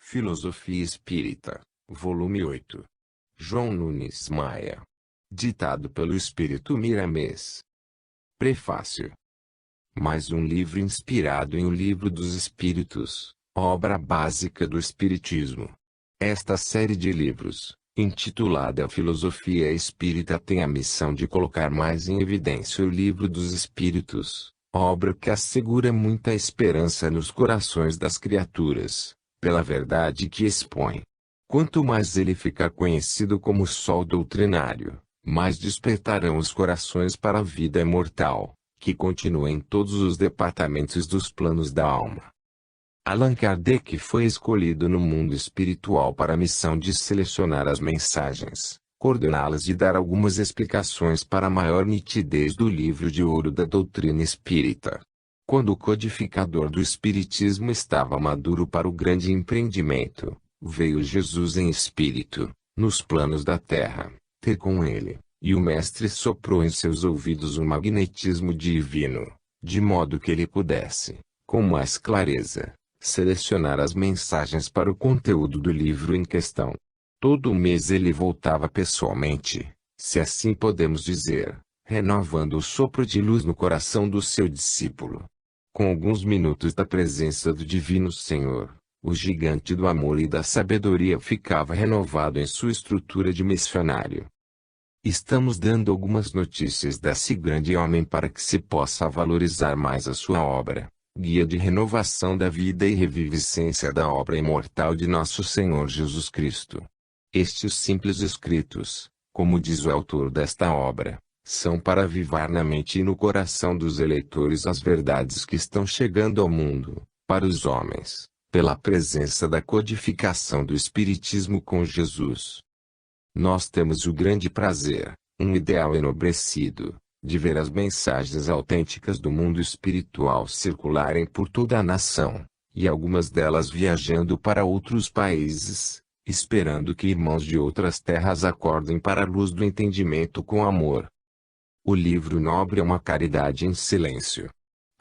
Filosofia Espírita, volume 8. João Nunes Maia. Ditado pelo Espírito Miramês. Prefácio. Mais um livro inspirado em O Livro dos Espíritos, obra básica do Espiritismo. Esta série de livros, intitulada Filosofia Espírita, tem a missão de colocar mais em evidência o Livro dos Espíritos, obra que assegura muita esperança nos corações das criaturas, pela verdade que expõe. Quanto mais ele ficar conhecido como sol doutrinário, mais despertarão os corações para a vida imortal, que continua em todos os departamentos dos planos da alma. Allan Kardec foi escolhido no mundo espiritual para a missão de selecionar as mensagens, coordená-las e dar algumas explicações para a maior nitidez do livro de ouro da doutrina espírita. Quando o codificador do Espiritismo estava maduro para o grande empreendimento, veio Jesus em espírito, nos planos da terra, ter com ele, e o Mestre soprou em seus ouvidos um magnetismo divino, de modo que ele pudesse, com mais clareza, selecionar as mensagens para o conteúdo do livro em questão. Todo mês ele voltava pessoalmente, se assim podemos dizer, renovando o sopro de luz no coração do seu discípulo. Com alguns minutos da presença do Divino Senhor, o gigante do amor e da sabedoria ficava renovado em sua estrutura de missionário. Estamos dando algumas notícias desse grande homem para que se possa valorizar mais a sua obra, guia de renovação da vida e reviviscência da obra imortal de nosso Senhor Jesus Cristo. Estes simples escritos, como diz o autor desta obra, são para avivar na mente e no coração dos eleitores as verdades que estão chegando ao mundo, para os homens, pela presença da codificação do Espiritismo com Jesus. Nós temos o grande prazer, um ideal enobrecido, de ver as mensagens autênticas do mundo espiritual circularem por toda a nação, e algumas delas viajando para outros países, esperando que irmãos de outras terras acordem para a luz do entendimento com amor. O livro nobre é uma caridade em silêncio.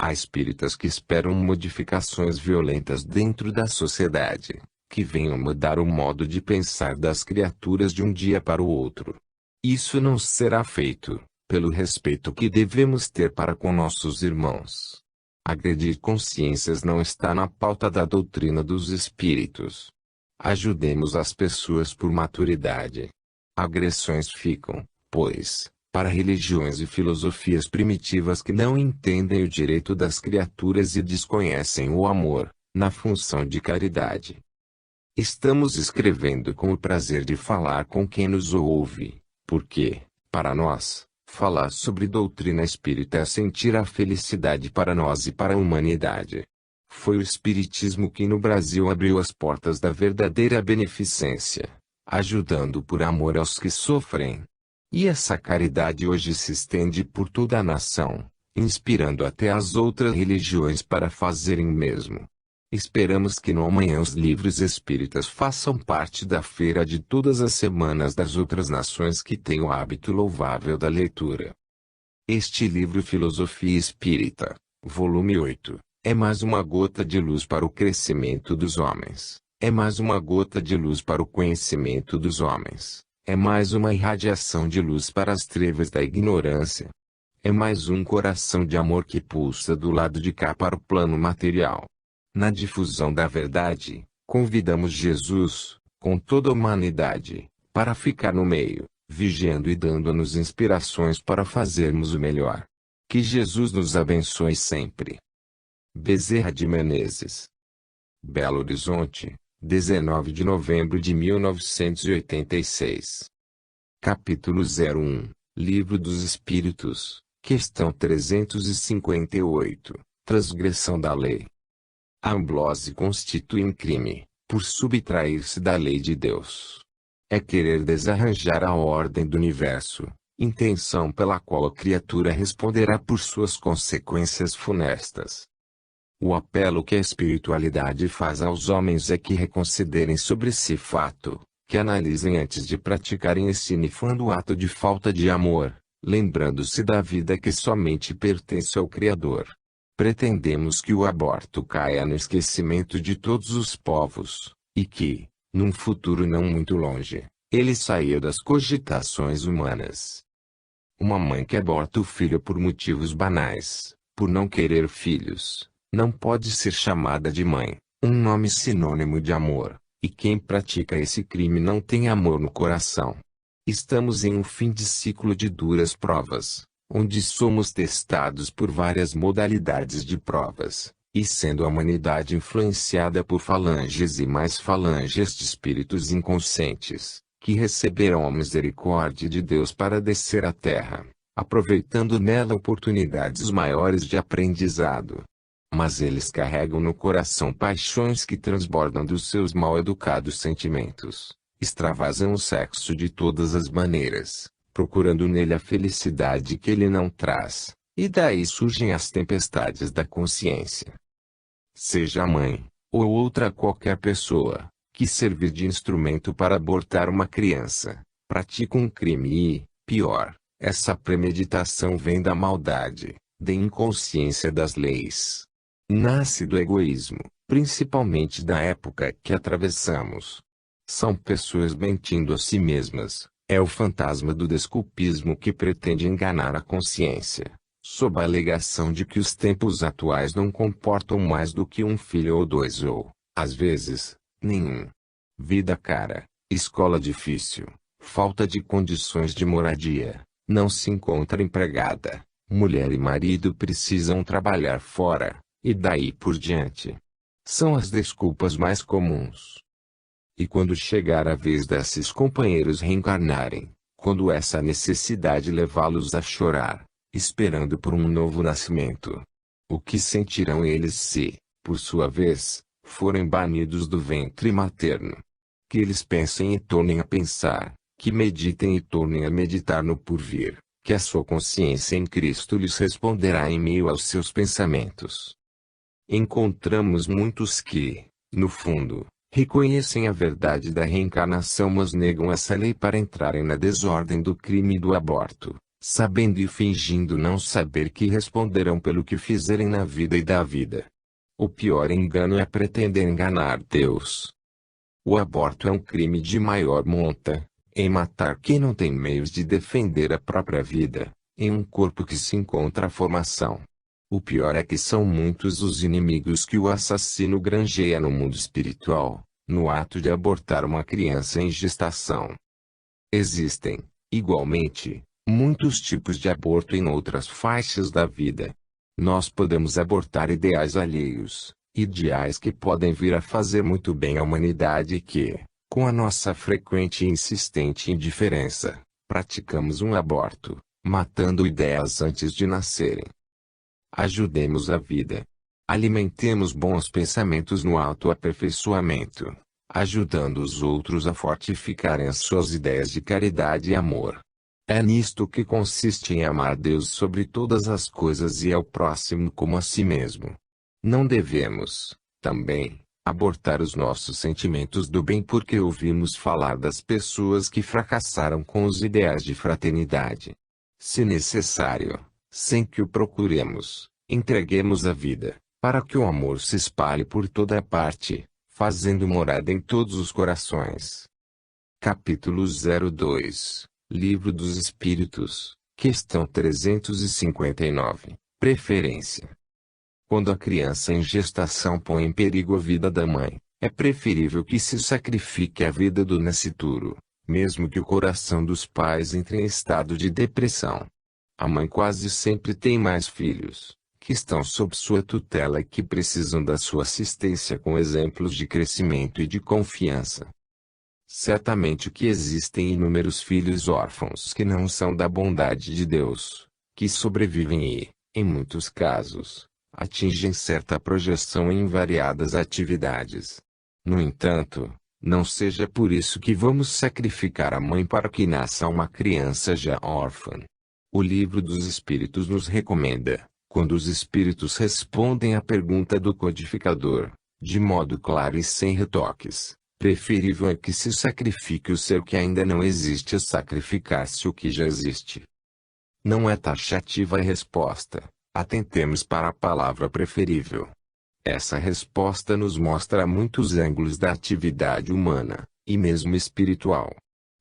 Há espíritas que esperam modificações violentas dentro da sociedade, que venham mudar o modo de pensar das criaturas de um dia para o outro. Isso não será feito, pelo respeito que devemos ter para com nossos irmãos. Agredir consciências não está na pauta da doutrina dos espíritos. Ajudemos as pessoas por maturidade. Agressões ficam, pois, para religiões e filosofias primitivas que não entendem o direito das criaturas e desconhecem o amor, na função de caridade. Estamos escrevendo com o prazer de falar com quem nos ouve, porque, para nós, falar sobre doutrina espírita é sentir a felicidade para nós e para a humanidade. Foi o Espiritismo que no Brasil abriu as portas da verdadeira beneficência, ajudando por amor aos que sofrem. E essa caridade hoje se estende por toda a nação, inspirando até as outras religiões para fazerem o mesmo. Esperamos que no amanhã os livros espíritas façam parte da feira de todas as semanas das outras nações que têm o hábito louvável da leitura. Este livro Filosofia Espírita, volume 8, é mais uma gota de luz para o crescimento dos homens, é mais uma gota de luz para o conhecimento dos homens. É mais uma irradiação de luz para as trevas da ignorância. É mais um coração de amor que pulsa do lado de cá para o plano material. Na difusão da verdade, convidamos Jesus, com toda a humanidade, para ficar no meio, vigiando e dando-nos inspirações para fazermos o melhor. Que Jesus nos abençoe sempre. Bezerra de Menezes. Belo Horizonte, 19 de novembro de 1986. Capítulo 01, Livro dos Espíritos, questão 358, Transgressão da Lei. A amblose constitui um crime, por subtrair-se da lei de Deus. É querer desarranjar a ordem do universo, intenção pela qual a criatura responderá por suas consequências funestas. O apelo que a espiritualidade faz aos homens é que reconsiderem sobre esse fato, que analisem antes de praticarem esse nefando ato de falta de amor, lembrando-se da vida que somente pertence ao Criador. Pretendemos que o aborto caia no esquecimento de todos os povos, e que, num futuro não muito longe, ele saía das cogitações humanas. Uma mãe que aborta o filho por motivos banais, por não querer filhos, não pode ser chamada de mãe, um nome sinônimo de amor, e quem pratica esse crime não tem amor no coração. Estamos em um fim de ciclo de duras provas, onde somos testados por várias modalidades de provas, e sendo a humanidade influenciada por falanges e mais falanges de espíritos inconscientes, que receberão a misericórdia de Deus para descer à terra, aproveitando nela oportunidades maiores de aprendizado. Mas eles carregam no coração paixões que transbordam dos seus mal-educados sentimentos, extravasam o sexo de todas as maneiras, procurando nele a felicidade que ele não traz, e daí surgem as tempestades da consciência. Seja a mãe, ou outra qualquer pessoa, que servir de instrumento para abortar uma criança, pratica um crime e, pior, essa premeditação vem da maldade, da inconsciência das leis. Nasce do egoísmo, principalmente da época que atravessamos. São pessoas mentindo a si mesmas, é o fantasma do desculpismo que pretende enganar a consciência, sob a alegação de que os tempos atuais não comportam mais do que um filho ou dois ou, às vezes, nenhum. Vida cara, escola difícil, falta de condições de moradia, não se encontra empregada, mulher e marido precisam trabalhar fora, e daí por diante. São as desculpas mais comuns. E quando chegar a vez desses companheiros reencarnarem, quando essa necessidade levá-los a chorar, esperando por um novo nascimento, o que sentirão eles se, por sua vez, forem banidos do ventre materno? Que eles pensem e tornem a pensar, que meditem e tornem a meditar no porvir, que a sua consciência em Cristo lhes responderá em meio aos seus pensamentos. Encontramos muitos que, no fundo, reconhecem a verdade da reencarnação, mas negam essa lei para entrarem na desordem do crime do aborto, sabendo e fingindo não saber que responderão pelo que fizerem na vida e da vida. O pior engano é pretender enganar Deus. O aborto é um crime de maior monta, em matar quem não tem meios de defender a própria vida, em um corpo que se encontra a formação. O pior é que são muitos os inimigos que o assassino granjeia no mundo espiritual, no ato de abortar uma criança em gestação. Existem, igualmente, muitos tipos de aborto em outras faixas da vida. Nós podemos abortar ideais alheios, ideais que podem vir a fazer muito bem à humanidade e que, com a nossa frequente e insistente indiferença, praticamos um aborto, matando ideias antes de nascerem. Ajudemos a vida. Alimentemos bons pensamentos no autoaperfeiçoamento, ajudando os outros a fortificarem as suas ideias de caridade e amor. É nisto que consiste em amar Deus sobre todas as coisas e ao próximo como a si mesmo. Não devemos, também, abortar os nossos sentimentos do bem porque ouvimos falar das pessoas que fracassaram com os ideais de fraternidade. Se necessário, sem que o procuremos, entreguemos a vida, para que o amor se espalhe por toda a parte, fazendo morada em todos os corações. Capítulo 02, Livro dos Espíritos, questão 359, Preferência. Quando a criança em gestação põe em perigo a vida da mãe, é preferível que se sacrifique a vida do nascituro, mesmo que o coração dos pais entre em estado de depressão. A mãe quase sempre tem mais filhos, que estão sob sua tutela e que precisam da sua assistência com exemplos de crescimento e de confiança. Certamente que existem inúmeros filhos órfãos que não são da bondade de Deus, que sobrevivem e, em muitos casos, atingem certa projeção em variadas atividades. No entanto, não seja por isso que vamos sacrificar a mãe para que nasça uma criança já órfã. O Livro dos Espíritos nos recomenda, quando os espíritos respondem à pergunta do codificador, de modo claro e sem retoques, preferível é que se sacrifique o ser que ainda não existe a sacrificar-se o que já existe. Não é taxativa a resposta, atentemos para a palavra preferível. Essa resposta nos mostra muitos ângulos da atividade humana, e mesmo espiritual.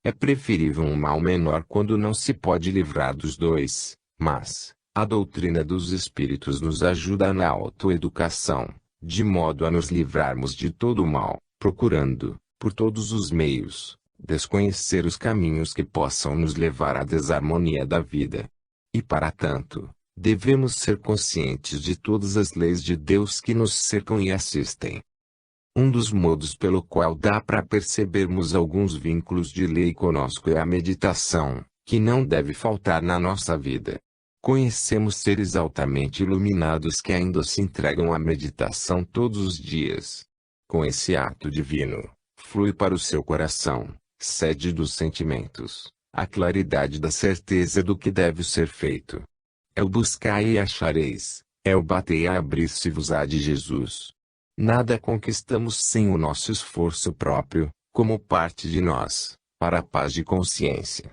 É preferível um mal menor quando não se pode livrar dos dois, mas a doutrina dos espíritos nos ajuda na autoeducação, de modo a nos livrarmos de todo o mal, procurando, por todos os meios, desconhecer os caminhos que possam nos levar à desarmonia da vida. E para tanto, devemos ser conscientes de todas as leis de Deus que nos cercam e assistem. Um dos modos pelo qual dá para percebermos alguns vínculos de lei conosco é a meditação, que não deve faltar na nossa vida. Conhecemos seres altamente iluminados que ainda se entregam à meditação todos os dias. Com esse ato divino, flui para o seu coração, sede dos sentimentos, a claridade da certeza do que deve ser feito. É o buscai e achareis, é o batei e abrir-se-vos-á de Jesus. Nada conquistamos sem o nosso esforço próprio, como parte de nós, para a paz de consciência.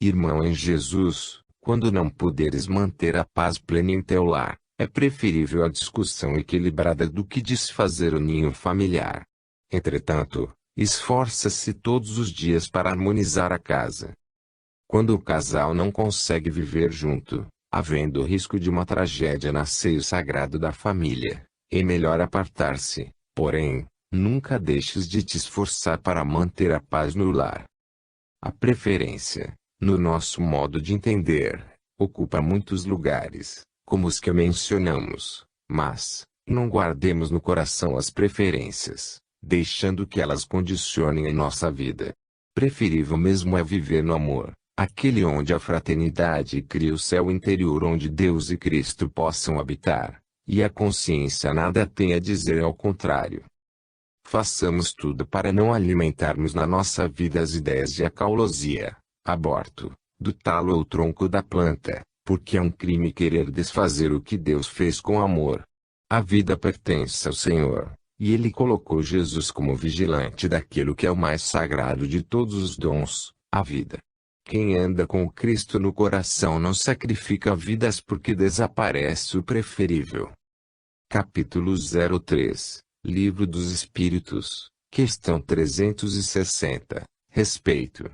Irmão em Jesus, quando não puderes manter a paz plena em teu lar, é preferível a discussão equilibrada do que desfazer o ninho familiar. Entretanto, esforça-se todos os dias para harmonizar a casa. Quando o casal não consegue viver junto, havendo o risco de uma tragédia no seio sagrado da família, é melhor apartar-se, porém, nunca deixes de te esforçar para manter a paz no lar. A preferência, no nosso modo de entender, ocupa muitos lugares, como os que mencionamos, mas não guardemos no coração as preferências, deixando que elas condicionem a nossa vida. Preferível mesmo é viver no amor, aquele onde a fraternidade cria o céu interior onde Deus e Cristo possam habitar, e a consciência nada tem a dizer ao contrário. Façamos tudo para não alimentarmos na nossa vida as ideias de acaulosia, aborto, do talo ou tronco da planta, porque é um crime querer desfazer o que Deus fez com amor. A vida pertence ao Senhor, e Ele colocou Jesus como vigilante daquilo que é o mais sagrado de todos os dons, a vida. Quem anda com o Cristo no coração não sacrifica vidas porque desaparece o preferível. Capítulo 03, Livro dos Espíritos, questão 360, Respeito.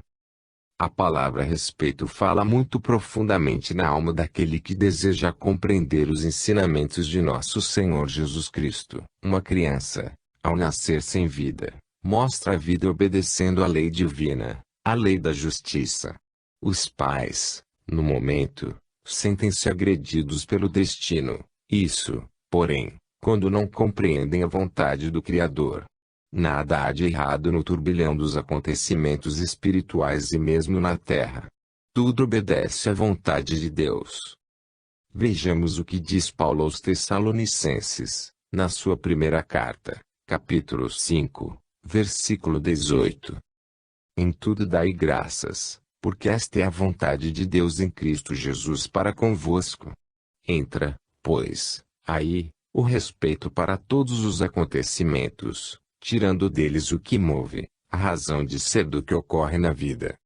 A palavra respeito fala muito profundamente na alma daquele que deseja compreender os ensinamentos de nosso Senhor Jesus Cristo. Uma criança, ao nascer sem vida, mostra a vida obedecendo à lei divina, a lei da justiça. Os pais, no momento, sentem-se agredidos pelo destino. Isso, porém, quando não compreendem a vontade do Criador. Nada há de errado no turbilhão dos acontecimentos espirituais e mesmo na Terra. Tudo obedece à vontade de Deus. Vejamos o que diz Paulo aos Tessalonicenses, na sua primeira carta, capítulo 5, versículo 18. Em tudo dai graças, porque esta é a vontade de Deus em Cristo Jesus para convosco. Entra, pois, aí, o respeito para todos os acontecimentos, tirando deles o que move, a razão de ser do que ocorre na vida.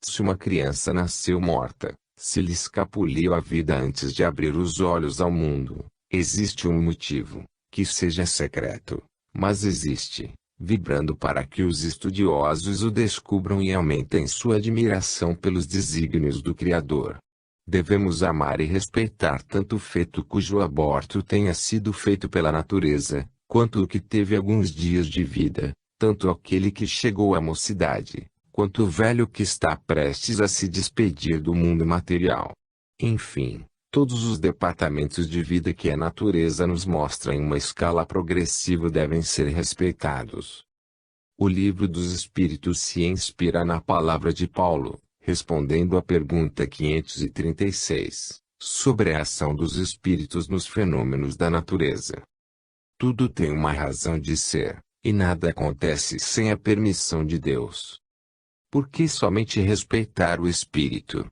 Se uma criança nasceu morta, se lhe escapuliu a vida antes de abrir os olhos ao mundo, existe um motivo, que seja secreto, mas existe, vibrando para que os estudiosos o descubram e aumentem sua admiração pelos desígnios do Criador. Devemos amar e respeitar tanto o feto cujo aborto tenha sido feito pela natureza, quanto o que teve alguns dias de vida, tanto aquele que chegou à mocidade, quanto o velho que está prestes a se despedir do mundo material. Enfim, todos os departamentos de vida que a natureza nos mostra em uma escala progressiva devem ser respeitados. O Livro dos Espíritos se inspira na palavra de Paulo, respondendo à pergunta 536, sobre a ação dos espíritos nos fenômenos da natureza. Tudo tem uma razão de ser, e nada acontece sem a permissão de Deus. Por que somente respeitar o espírito?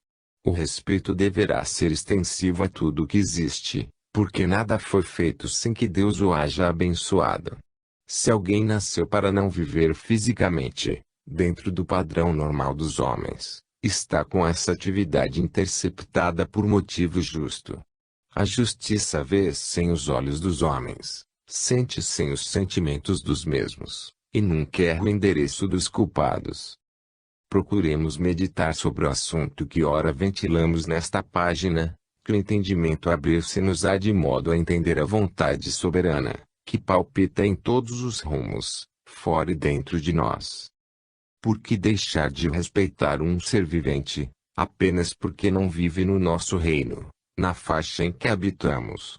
O respeito deverá ser extensivo a tudo o que existe, porque nada foi feito sem que Deus o haja abençoado. Se alguém nasceu para não viver fisicamente, dentro do padrão normal dos homens, está com essa atividade interceptada por motivo justo. A justiça vê sem os olhos dos homens, sente sem os sentimentos dos mesmos, e nunca erra o endereço dos culpados. Procuremos meditar sobre o assunto que ora ventilamos nesta página, que o entendimento abrir-se-nos-á de modo a entender a vontade soberana, que palpita em todos os rumos, fora e dentro de nós. Por que deixar de respeitar um ser vivente, apenas porque não vive no nosso reino, na faixa em que habitamos?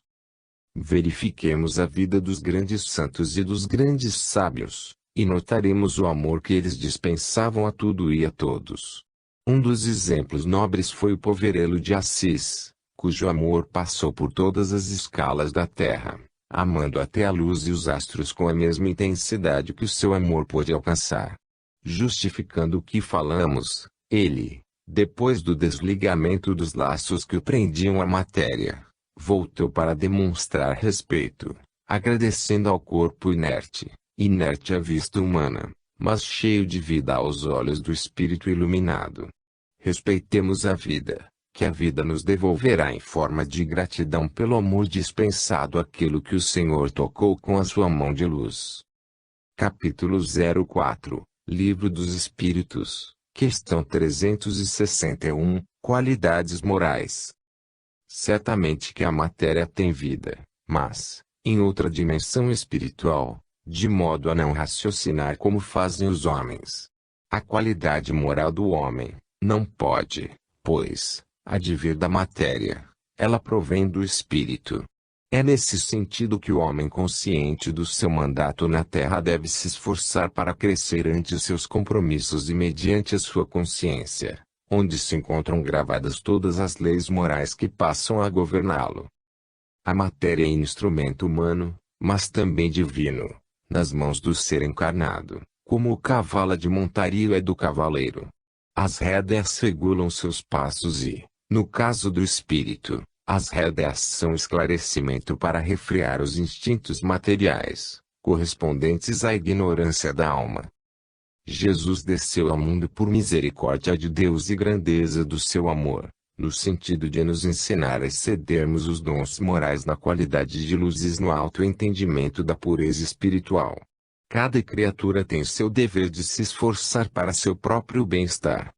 Verifiquemos a vida dos grandes santos e dos grandes sábios, e notaremos o amor que eles dispensavam a tudo e a todos. Um dos exemplos nobres foi o poverelo de Assis, cujo amor passou por todas as escalas da terra, amando até a luz e os astros com a mesma intensidade que o seu amor pôde alcançar. Justificando o que falamos, ele, depois do desligamento dos laços que o prendiam à matéria, voltou para demonstrar respeito, agradecendo ao corpo inerte à vista humana, mas cheio de vida aos olhos do espírito iluminado. Respeitemos a vida, que a vida nos devolverá em forma de gratidão pelo amor dispensado àquilo que o Senhor tocou com a sua mão de luz. Capítulo 04, Livro dos Espíritos, questão 361, Qualidades Morais. Certamente que a matéria tem vida, mas, em outra dimensão espiritual, de modo a não raciocinar como fazem os homens. A qualidade moral do homem não pode, pois, advir da matéria, ela provém do espírito. É nesse sentido que o homem consciente do seu mandato na terra deve se esforçar para crescer ante seus compromissos e mediante a sua consciência, onde se encontram gravadas todas as leis morais que passam a governá-lo. A matéria é instrumento humano, mas também divino, nas mãos do ser encarnado, como o cavalo de montaria é do cavaleiro. As rédeas regulam seus passos e, no caso do espírito, as rédeas são esclarecimento para refrear os instintos materiais, correspondentes à ignorância da alma. Jesus desceu ao mundo por misericórdia de Deus e grandeza do seu amor, no sentido de nos ensinar a excedermos os dons morais na qualidade de luzes no alto entendimento da pureza espiritual. Cada criatura tem seu dever de se esforçar para seu próprio bem-estar.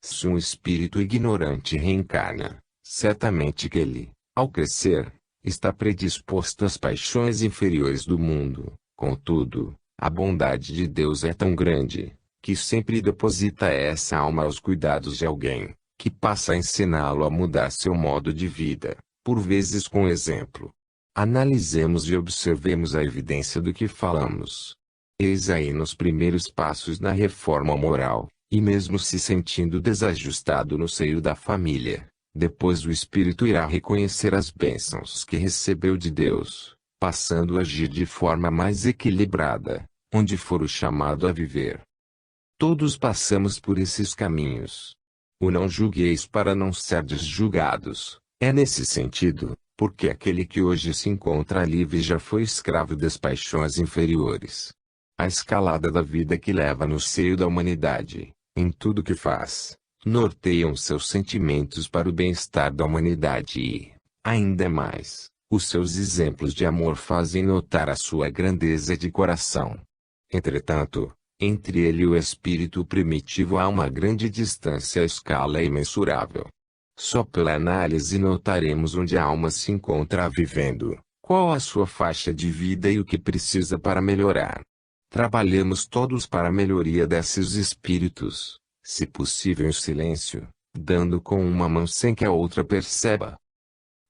Se um espírito ignorante reencarna, certamente que ele, ao crescer, está predisposto às paixões inferiores do mundo. Contudo, a bondade de Deus é tão grande, que sempre deposita essa alma aos cuidados de alguém, que passa a ensiná-lo a mudar seu modo de vida, por vezes com exemplo. Analisemos e observemos a evidência do que falamos. Eis aí nos primeiros passos na reforma moral, e mesmo se sentindo desajustado no seio da família, depois o espírito irá reconhecer as bênçãos que recebeu de Deus, passando a agir de forma mais equilibrada, onde for o chamado a viver. Todos passamos por esses caminhos. O não julgueis para não serdes julgados, é nesse sentido, porque aquele que hoje se encontra livre já foi escravo das paixões inferiores. A escalada da vida que leva no seio da humanidade, em tudo que faz, norteiam seus sentimentos para o bem-estar da humanidade e, ainda mais, os seus exemplos de amor fazem notar a sua grandeza de coração. Entretanto, entre ele e o espírito primitivo há uma grande distância, a escala é imensurável. Só pela análise notaremos onde a alma se encontra vivendo, qual a sua faixa de vida e o que precisa para melhorar. Trabalhemos todos para a melhoria desses espíritos, se possível em silêncio, dando com uma mão sem que a outra perceba.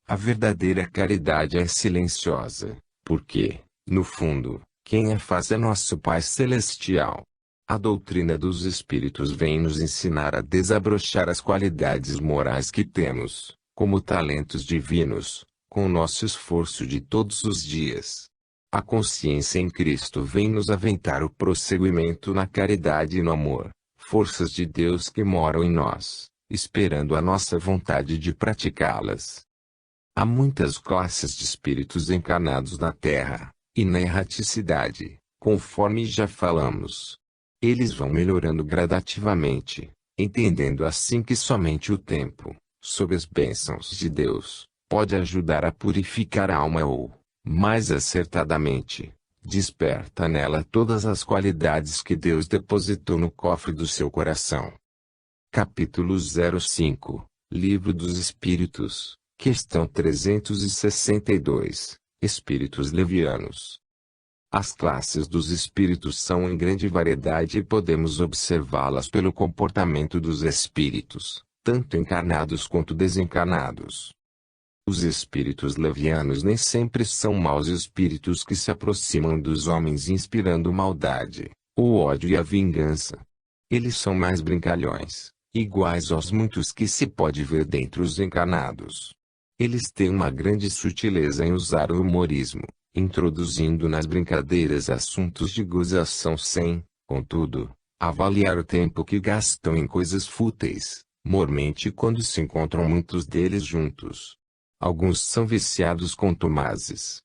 A verdadeira caridade é silenciosa, porque, no fundo, quem a faz é nosso Pai Celestial. A doutrina dos Espíritos vem nos ensinar a desabrochar as qualidades morais que temos, como talentos divinos, com o nosso esforço de todos os dias. A consciência em Cristo vem nos aventar o prosseguimento na caridade e no amor, forças de Deus que moram em nós, esperando a nossa vontade de praticá-las. Há muitas classes de espíritos encarnados na Terra, e na erraticidade, conforme já falamos. Eles vão melhorando gradativamente, entendendo assim que somente o tempo, sob as bênçãos de Deus, pode ajudar a purificar a alma ou, Mais acertadamente, desperta nela todas as qualidades que Deus depositou no cofre do seu coração. Capítulo 05, Livro dos Espíritos, questão 362, Espíritos Levianos. As classes dos espíritos são em grande variedade e podemos observá-las pelo comportamento dos espíritos, tanto encarnados quanto desencarnados. Os espíritos levianos nem sempre são maus espíritos que se aproximam dos homens inspirando maldade, o ódio e a vingança. Eles são mais brincalhões, iguais aos muitos que se pode ver dentre os encarnados. Eles têm uma grande sutileza em usar o humorismo, introduzindo nas brincadeiras assuntos de gozação sem, contudo, avaliar o tempo que gastam em coisas fúteis, mormente quando se encontram muitos deles juntos. Alguns são viciados contumazes.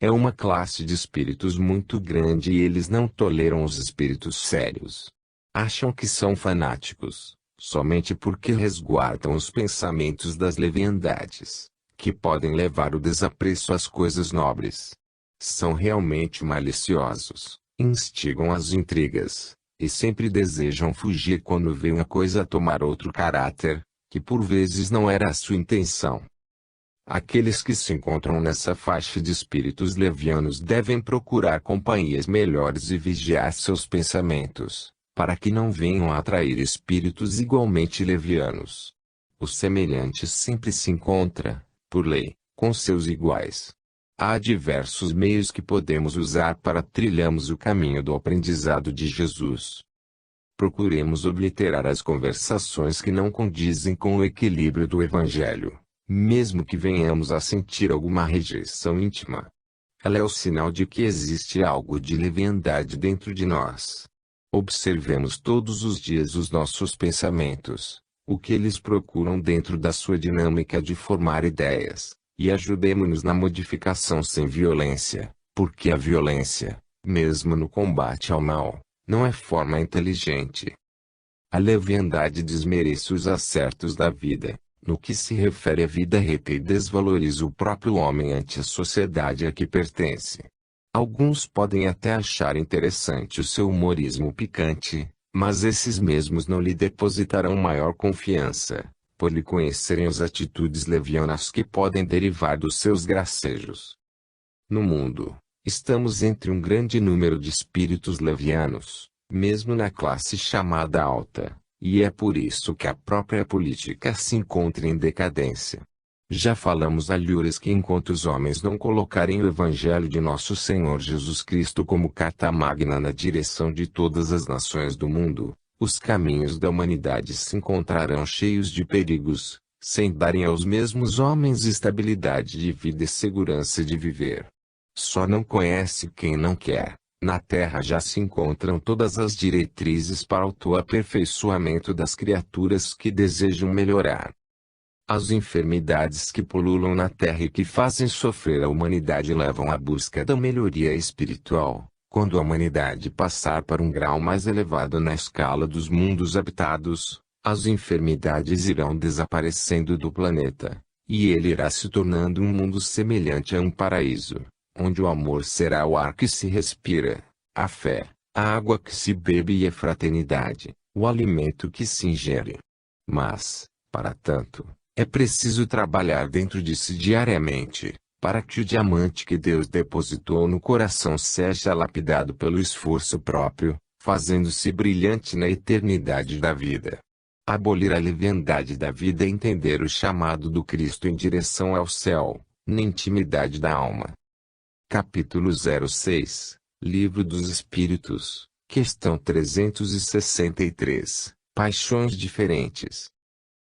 É uma classe de espíritos muito grande e eles não toleram os espíritos sérios. Acham que são fanáticos, somente porque resguardam os pensamentos das leviandades, que podem levar o desapreço às coisas nobres. São realmente maliciosos, instigam as intrigas, e sempre desejam fugir quando veem a coisa tomar outro caráter, que por vezes não era a sua intenção. Aqueles que se encontram nessa faixa de espíritos levianos devem procurar companhias melhores e vigiar seus pensamentos, para que não venham a atrair espíritos igualmente levianos. O semelhante sempre se encontra, por lei, com seus iguais. Há diversos meios que podemos usar para trilharmos o caminho do aprendizado de Jesus. Procuremos obliterar as conversações que não condizem com o equilíbrio do Evangelho, mesmo que venhamos a sentir alguma rejeição íntima. Ela é o sinal de que existe algo de leviandade dentro de nós. Observemos todos os dias os nossos pensamentos, o que eles procuram dentro da sua dinâmica de formar ideias, e ajudemo-nos na modificação sem violência, porque a violência, mesmo no combate ao mal, não é forma inteligente. A leviandade desmerece os acertos da vida, no que se refere à vida reta, e desvaloriza o próprio homem ante a sociedade a que pertence. Alguns podem até achar interessante o seu humorismo picante, mas esses mesmos não lhe depositarão maior confiança, por lhe conhecerem as atitudes levianas que podem derivar dos seus gracejos. No mundo, estamos entre um grande número de espíritos levianos, mesmo na classe chamada alta, e é por isso que a própria política se encontra em decadência. Já falamos alhures que enquanto os homens não colocarem o Evangelho de nosso Senhor Jesus Cristo como carta magna na direção de todas as nações do mundo, os caminhos da humanidade se encontrarão cheios de perigos, sem darem aos mesmos homens estabilidade de vida e segurança de viver. Só não conhece quem não quer. Na Terra já se encontram todas as diretrizes para o autoaperfeiçoamento das criaturas que desejam melhorar. As enfermidades que pululam na Terra e que fazem sofrer a humanidade levam à busca da melhoria espiritual. Quando a humanidade passar para um grau mais elevado na escala dos mundos habitados, as enfermidades irão desaparecendo do planeta, e ele irá se tornando um mundo semelhante a um paraíso, onde o amor será o ar que se respira, a fé, a água que se bebe e a fraternidade, o alimento que se ingere. Mas, para tanto, é preciso trabalhar dentro de si diariamente, para que o diamante que Deus depositou no coração seja lapidado pelo esforço próprio, fazendo-se brilhante na eternidade da vida. Abolir a leviandade da vida é entender o chamado do Cristo em direção ao céu, na intimidade da alma. Capítulo 06, Livro dos Espíritos, questão 363, Paixões diferentes.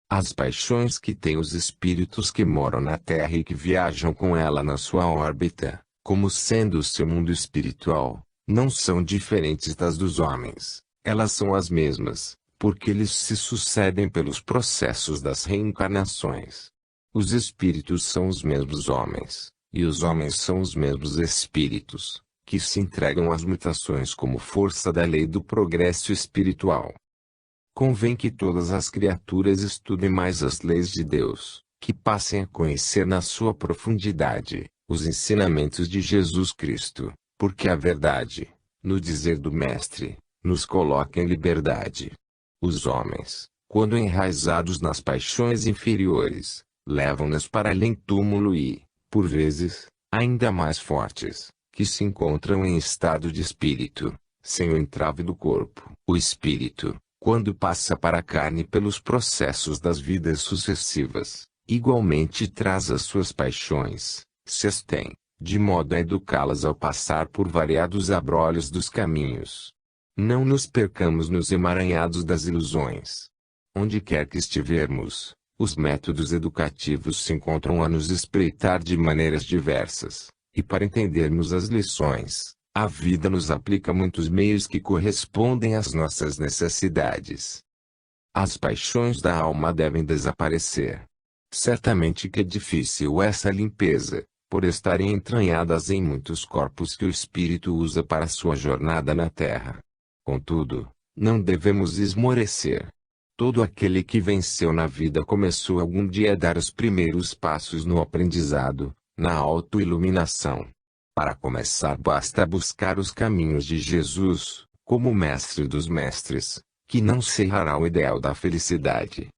As paixões que têm os espíritos que moram na Terra e que viajam com ela na sua órbita, como sendo o seu mundo espiritual, não são diferentes das dos homens. Elas são as mesmas, porque eles se sucedem pelos processos das reencarnações. Os espíritos são os mesmos homens, e os homens são os mesmos espíritos, que se entregam às mutações como força da lei do progresso espiritual. Convém que todas as criaturas estudem mais as leis de Deus, que passem a conhecer na sua profundidade, os ensinamentos de Jesus Cristo, porque a verdade, no dizer do Mestre, nos coloca em liberdade. Os homens, quando enraizados nas paixões inferiores, levam-nos para além túmulo e, por vezes, ainda mais fortes, que se encontram em estado de espírito, sem o entrave do corpo. O espírito, quando passa para a carne pelos processos das vidas sucessivas, igualmente traz as suas paixões, se as tem, de modo a educá-las ao passar por variados abrolhos dos caminhos. Não nos percamos nos emaranhados das ilusões. Onde quer que estivermos, os métodos educativos se encontram a nos espreitar de maneiras diversas, e para entendermos as lições, a vida nos aplica muitos meios que correspondem às nossas necessidades. As paixões da alma devem desaparecer. Certamente que é difícil essa limpeza, por estarem entranhadas em muitos corpos que o espírito usa para sua jornada na terra. Contudo, não devemos esmorecer. Todo aquele que venceu na vida começou algum dia a dar os primeiros passos no aprendizado, na autoiluminação. Para começar basta buscar os caminhos de Jesus, como mestre dos mestres, que não cerrará o ideal da felicidade.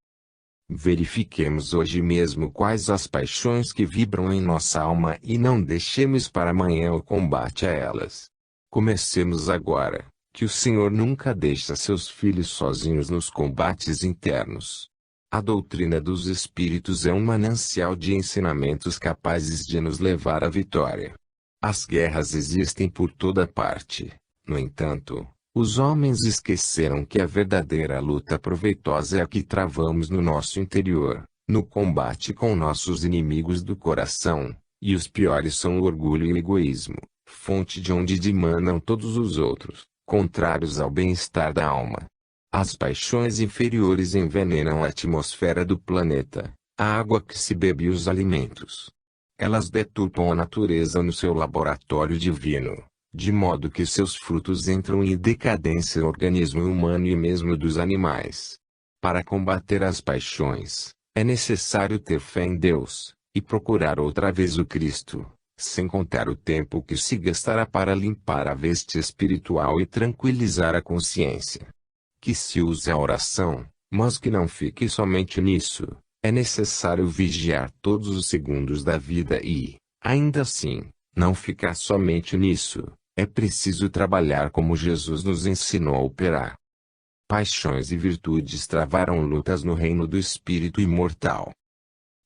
Verifiquemos hoje mesmo quais as paixões que vibram em nossa alma e não deixemos para amanhã o combate a elas. Comecemos agora, que o Senhor nunca deixa seus filhos sozinhos nos combates internos. A doutrina dos Espíritos é um manancial de ensinamentos capazes de nos levar à vitória. As guerras existem por toda parte. No entanto, os homens esqueceram que a verdadeira luta proveitosa é a que travamos no nosso interior, no combate com nossos inimigos do coração, e os piores são o orgulho e o egoísmo, fonte de onde dimanam todos os outros, contrários ao bem-estar da alma. As paixões inferiores envenenam a atmosfera do planeta, a água que se bebe e os alimentos. Elas deturpam a natureza no seu laboratório divino, de modo que seus frutos entram em decadência no organismo humano e mesmo dos animais. Para combater as paixões, é necessário ter fé em Deus, e procurar outra vez o Cristo, sem contar o tempo que se gastará para limpar a veste espiritual e tranquilizar a consciência. Que se use a oração, mas que não fique somente nisso. É necessário vigiar todos os segundos da vida e, ainda assim, não ficar somente nisso. É preciso trabalhar como Jesus nos ensinou a operar. Paixões e virtudes travaram lutas no reino do espírito imortal.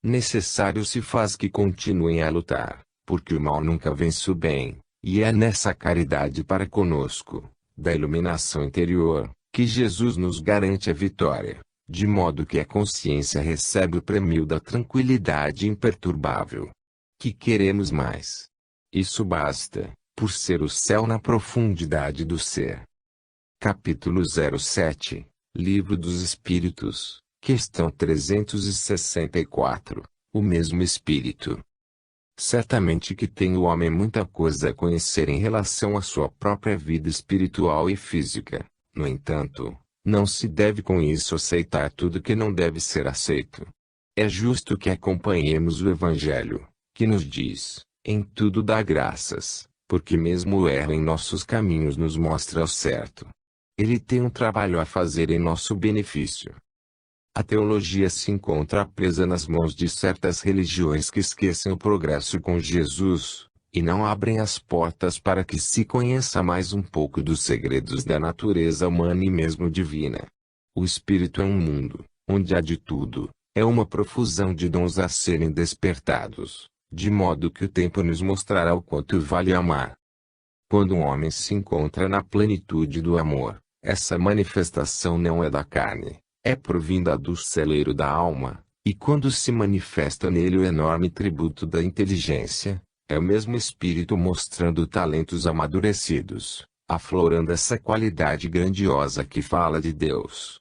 Necessário se faz que continuem a lutar, porque o mal nunca vence o bem, e é nessa caridade para conosco, da iluminação interior, que Jesus nos garante a vitória, de modo que a consciência recebe o prêmio da tranquilidade imperturbável. Que queremos mais? Isso basta, por ser o céu na profundidade do ser. Capítulo 07, Livro dos Espíritos, questão 364, o mesmo Espírito. Certamente que tem o homem muita coisa a conhecer em relação à sua própria vida espiritual e física. No entanto, não se deve com isso aceitar tudo que não deve ser aceito. É justo que acompanhemos o Evangelho, que nos diz, em tudo dá graças, porque mesmo o erro em nossos caminhos nos mostra o certo. Ele tem um trabalho a fazer em nosso benefício. A teologia se encontra presa nas mãos de certas religiões que esquecem o progresso com Jesus, e não abrem as portas para que se conheça mais um pouco dos segredos da natureza humana e mesmo divina. O espírito é um mundo, onde há de tudo, é uma profusão de dons a serem despertados, de modo que o tempo nos mostrará o quanto vale amar. Quando um homem se encontra na plenitude do amor, essa manifestação não é da carne, é provinda do celeiro da alma, e quando se manifesta nele o enorme tributo da inteligência, é o mesmo espírito mostrando talentos amadurecidos, aflorando essa qualidade grandiosa que fala de Deus.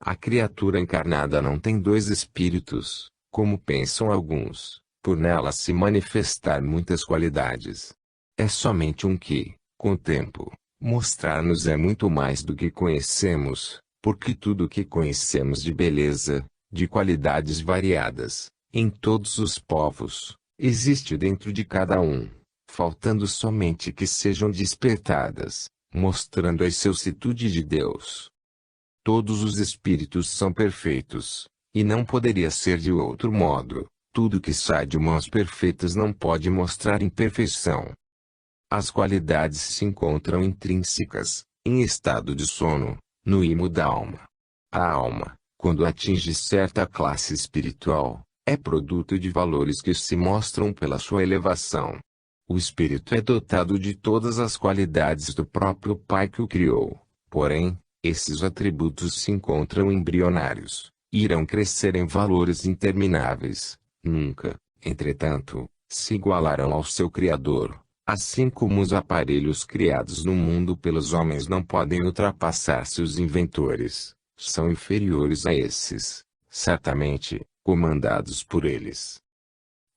A criatura encarnada não tem dois espíritos, como pensam alguns, por nela se manifestar muitas qualidades. É somente um que, com o tempo, mostrar-nos é muito mais do que conhecemos, porque tudo o que conhecemos de beleza, de qualidades variadas, em todos os povos, existe dentro de cada um, faltando somente que sejam despertadas, mostrando a excelsitude de Deus. Todos os espíritos são perfeitos, e não poderia ser de outro modo. Tudo que sai de mãos perfeitas não pode mostrar imperfeição. As qualidades se encontram intrínsecas, em estado de sono, no imo da alma. A alma, quando atinge certa classe espiritual, é produto de valores que se mostram pela sua elevação. O espírito é dotado de todas as qualidades do próprio Pai que o criou, porém, esses atributos se encontram embrionários, e irão crescer em valores intermináveis. Nunca, entretanto, se igualarão ao seu Criador, assim como os aparelhos criados no mundo pelos homens não podem ultrapassar seus inventores, são inferiores a esses, certamente, comandados por eles.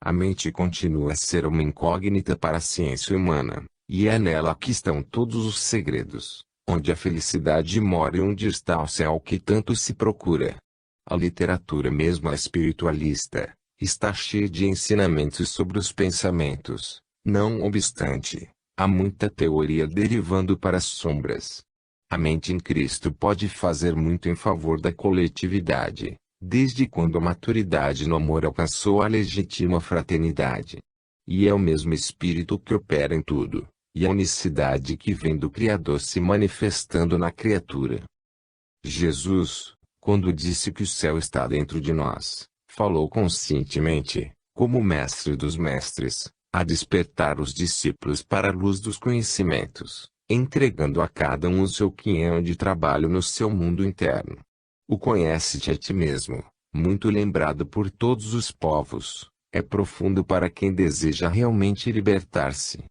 A mente continua a ser uma incógnita para a ciência humana, e é nela que estão todos os segredos, onde a felicidade mora e onde está o céu que tanto se procura. A literatura mesmo espiritualista está cheia de ensinamentos sobre os pensamentos. Não obstante, há muita teoria derivando para as sombras. A mente em Cristo pode fazer muito em favor da coletividade, desde quando a maturidade no amor alcançou a legítima fraternidade. E é o mesmo Espírito que opera em tudo, e a unicidade que vem do Criador se manifestando na criatura. Jesus, quando disse que o céu está dentro de nós, falou conscientemente, como mestre dos mestres, a despertar os discípulos para a luz dos conhecimentos, entregando a cada um o seu quinhão de trabalho no seu mundo interno. O conhece-te a ti mesmo, muito lembrado por todos os povos, é profundo para quem deseja realmente libertar-se.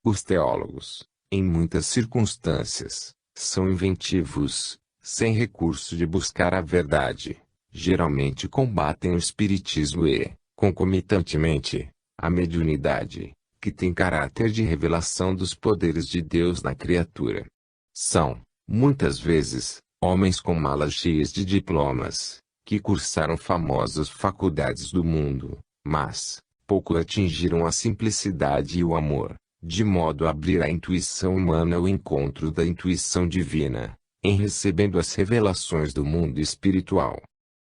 Os teólogos, em muitas circunstâncias, são inventivos, sem recurso de buscar a verdade. Geralmente combatem o espiritismo e, concomitantemente, a mediunidade, que tem caráter de revelação dos poderes de Deus na criatura. São, muitas vezes, homens com malas cheias de diplomas, que cursaram famosas faculdades do mundo, mas, pouco atingiram a simplicidade e o amor, de modo a abrir a intuição humana ao encontro da intuição divina, em recebendo as revelações do mundo espiritual.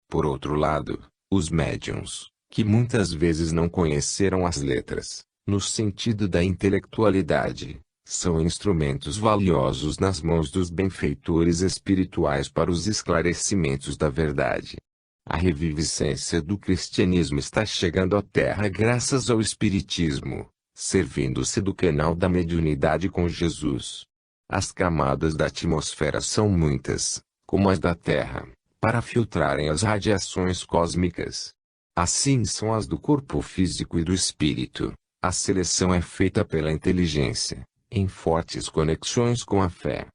Por outro lado, os médiuns, que muitas vezes não conheceram as letras, no sentido da intelectualidade, são instrumentos valiosos nas mãos dos benfeitores espirituais para os esclarecimentos da verdade. A reviviscência do cristianismo está chegando à Terra graças ao Espiritismo, servindo-se do canal da mediunidade com Jesus. As camadas da atmosfera são muitas, como as da Terra, para filtrarem as radiações cósmicas. Assim são as do corpo físico e do espírito. A seleção é feita pela inteligência, em fortes conexões com a fé.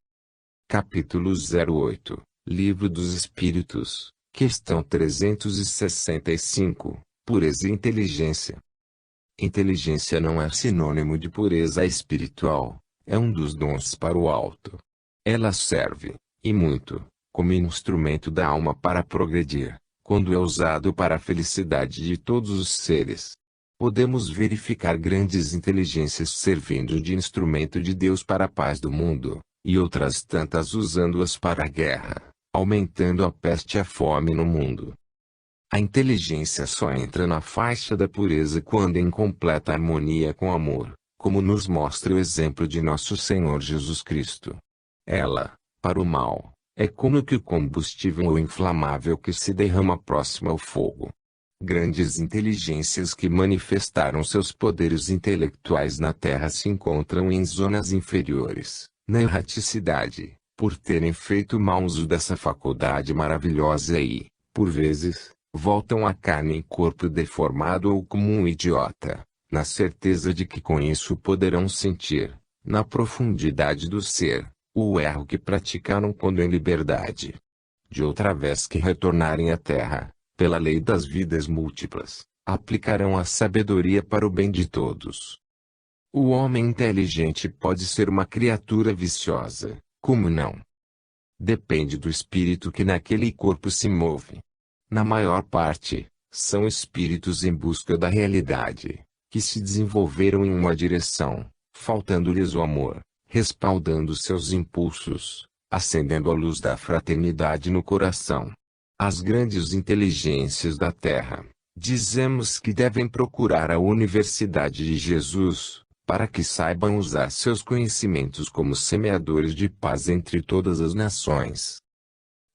Capítulo 08, Livro dos Espíritos, questão 365, Pureza e Inteligência. Inteligência não é sinônimo de pureza espiritual, é um dos dons para o alto. Ela serve, e muito, como instrumento da alma para progredir, quando é usado para a felicidade de todos os seres. Podemos verificar grandes inteligências servindo de instrumento de Deus para a paz do mundo, e outras tantas usando-as para a guerra, aumentando a peste e a fome no mundo. A inteligência só entra na faixa da pureza quando em completa harmonia com o amor, como nos mostra o exemplo de nosso Senhor Jesus Cristo. Ela, para o mal, é como que o combustível ou inflamável que se derrama próximo ao fogo. Grandes inteligências que manifestaram seus poderes intelectuais na Terra se encontram em zonas inferiores, na erraticidade, por terem feito mau uso dessa faculdade maravilhosa e, por vezes, voltam à carne em corpo deformado ou como um idiota, na certeza de que com isso poderão sentir, na profundidade do ser, o erro que praticaram quando em liberdade. De outra vez que retornarem à Terra, pela lei das vidas múltiplas, aplicarão a sabedoria para o bem de todos. O homem inteligente pode ser uma criatura viciosa, como não? Depende do espírito que naquele corpo se move. Na maior parte, são espíritos em busca da realidade, que se desenvolveram em uma direção, faltando-lhes o amor, respaldando seus impulsos, acendendo a luz da fraternidade no coração. As grandes inteligências da Terra, dizemos que devem procurar a Universidade de Jesus, para que saibam usar seus conhecimentos como semeadores de paz entre todas as nações.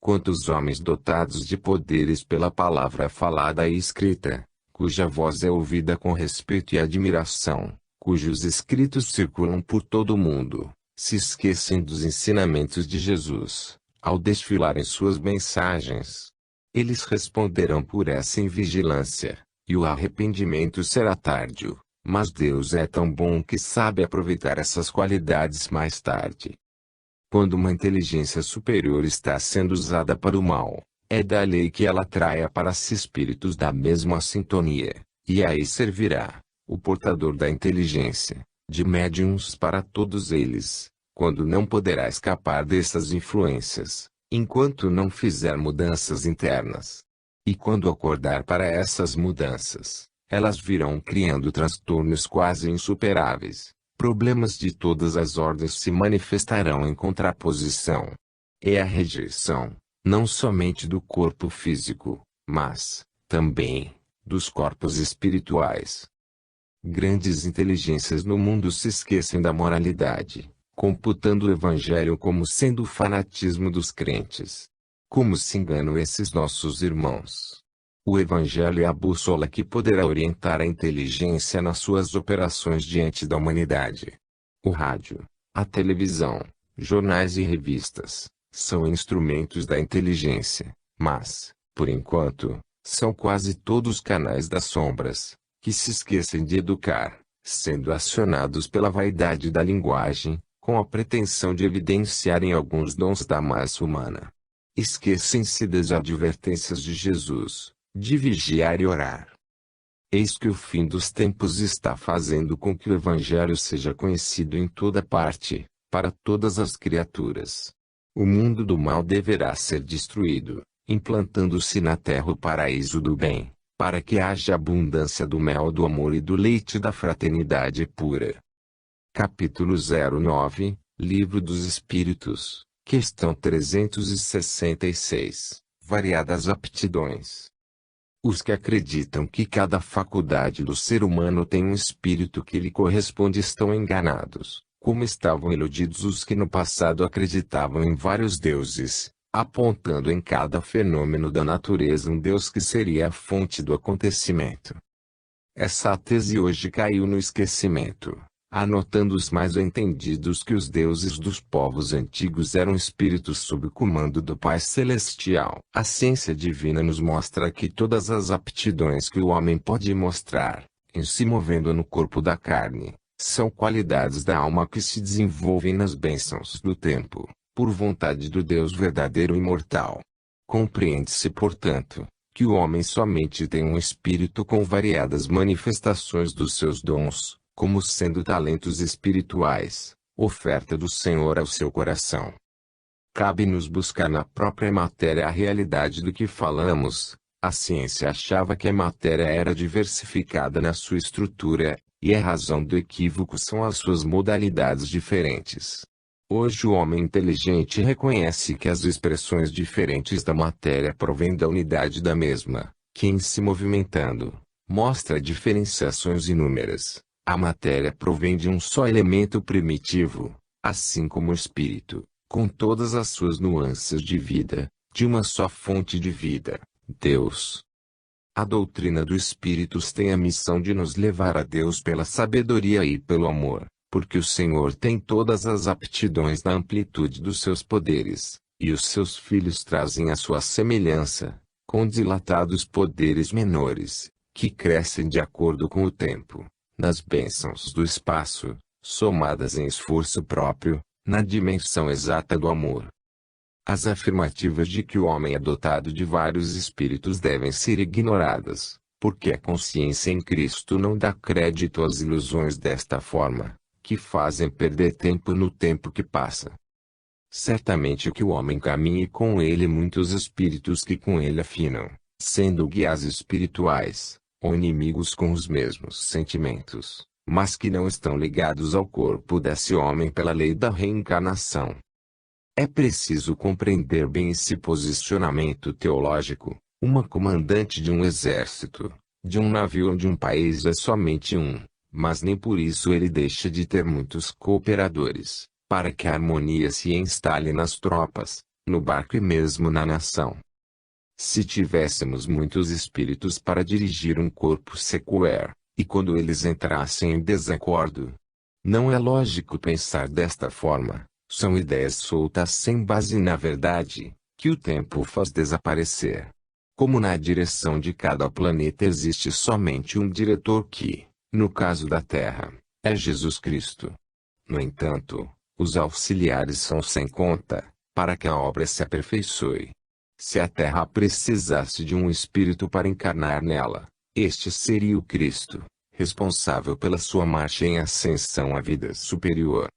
Quantos homens dotados de poderes pela palavra falada e escrita, cuja voz é ouvida com respeito e admiração, cujos escritos circulam por todo o mundo, se esquecem dos ensinamentos de Jesus, ao desfilarem suas mensagens. Eles responderão por essa invigilância, e o arrependimento será tardio, mas Deus é tão bom que sabe aproveitar essas qualidades mais tarde. Quando uma inteligência superior está sendo usada para o mal, é da lei que ela atraia para si espíritos da mesma sintonia, e aí servirá, o portador da inteligência, de médiuns para todos eles, quando não poderá escapar dessas influências, enquanto não fizer mudanças internas. E quando acordar para essas mudanças, elas virão criando transtornos quase insuperáveis. Problemas de todas as ordens se manifestarão em contraposição. É a rejeição, não somente do corpo físico, mas, também, dos corpos espirituais. Grandes inteligências no mundo se esquecem da moralidade, computando o Evangelho como sendo o fanatismo dos crentes. Como se enganam esses nossos irmãos? O Evangelho é a bússola que poderá orientar a inteligência nas suas operações diante da humanidade. O rádio, a televisão, jornais e revistas, são instrumentos da inteligência, mas, por enquanto, são quase todos canais das sombras, que se esquecem de educar, sendo acionados pela vaidade da linguagem, com a pretensão de evidenciarem alguns dons da massa humana. Esquecem-se das advertências de Jesus, de vigiar e orar. Eis que o fim dos tempos está fazendo com que o Evangelho seja conhecido em toda parte, para todas as criaturas. O mundo do mal deverá ser destruído, implantando-se na terra o paraíso do bem, para que haja abundância do mel do amor e do leite da fraternidade pura. Capítulo 09, Livro dos Espíritos, questão 366, Variadas aptidões. Os que acreditam que cada faculdade do ser humano tem um espírito que lhe corresponde estão enganados, como estavam iludidos os que no passado acreditavam em vários deuses, apontando em cada fenômeno da natureza um deus que seria a fonte do acontecimento. Essa tese hoje caiu no esquecimento, anotando os mais entendidos que os deuses dos povos antigos eram espíritos sob o comando do Pai Celestial. A ciência divina nos mostra que todas as aptidões que o homem pode mostrar, em se movendo no corpo da carne, são qualidades da alma que se desenvolvem nas bênçãos do tempo, por vontade do Deus verdadeiro e imortal. Compreende-se, portanto, que o homem somente tem um espírito com variadas manifestações dos seus dons, como sendo talentos espirituais, oferta do Senhor ao seu coração. Cabe-nos buscar na própria matéria a realidade do que falamos. A ciência achava que a matéria era diversificada na sua estrutura, e a razão do equívoco são as suas modalidades diferentes. Hoje o homem inteligente reconhece que as expressões diferentes da matéria provêm da unidade da mesma, que em se movimentando, mostra diferenciações inúmeras. A matéria provém de um só elemento primitivo, assim como o espírito, com todas as suas nuances de vida, de uma só fonte de vida, Deus. A doutrina dos espíritos tem a missão de nos levar a Deus pela sabedoria e pelo amor, porque o Senhor tem todas as aptidões na amplitude dos seus poderes, e os seus filhos trazem a sua semelhança, com dilatados poderes menores, que crescem de acordo com o tempo, nas bênçãos do espaço, somadas em esforço próprio, na dimensão exata do amor. As afirmativas de que o homem é dotado de vários espíritos devem ser ignoradas, porque a consciência em Cristo não dá crédito às ilusões desta forma, que fazem perder tempo no tempo que passa. Certamente que o homem caminhe com ele muitos espíritos que com ele afinam, sendo guias espirituais, ou inimigos com os mesmos sentimentos, mas que não estão ligados ao corpo desse homem pela lei da reencarnação. É preciso compreender bem esse posicionamento teológico. Uma comandante de um exército, de um navio ou de um país é somente um, mas nem por isso ele deixa de ter muitos cooperadores, para que a harmonia se instale nas tropas, no barco e mesmo na nação. Se tivéssemos muitos espíritos para dirigir um corpo secular, e quando eles entrassem em desacordo, não é lógico pensar desta forma. São ideias soltas sem base na verdade, que o tempo faz desaparecer. Como na direção de cada planeta existe somente um diretor que, no caso da Terra, é Jesus Cristo. No entanto, os auxiliares são sem conta, para que a obra se aperfeiçoe. Se a Terra precisasse de um espírito para encarnar nela, este seria o Cristo, responsável pela sua marcha em ascensão à vida superior.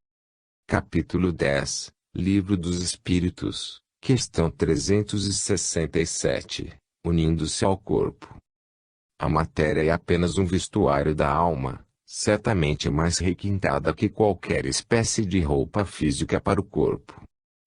Capítulo 10, Livro dos Espíritos, questão 367, unindo-se ao corpo. A matéria é apenas um vestuário da alma, certamente mais requintada que qualquer espécie de roupa física para o corpo.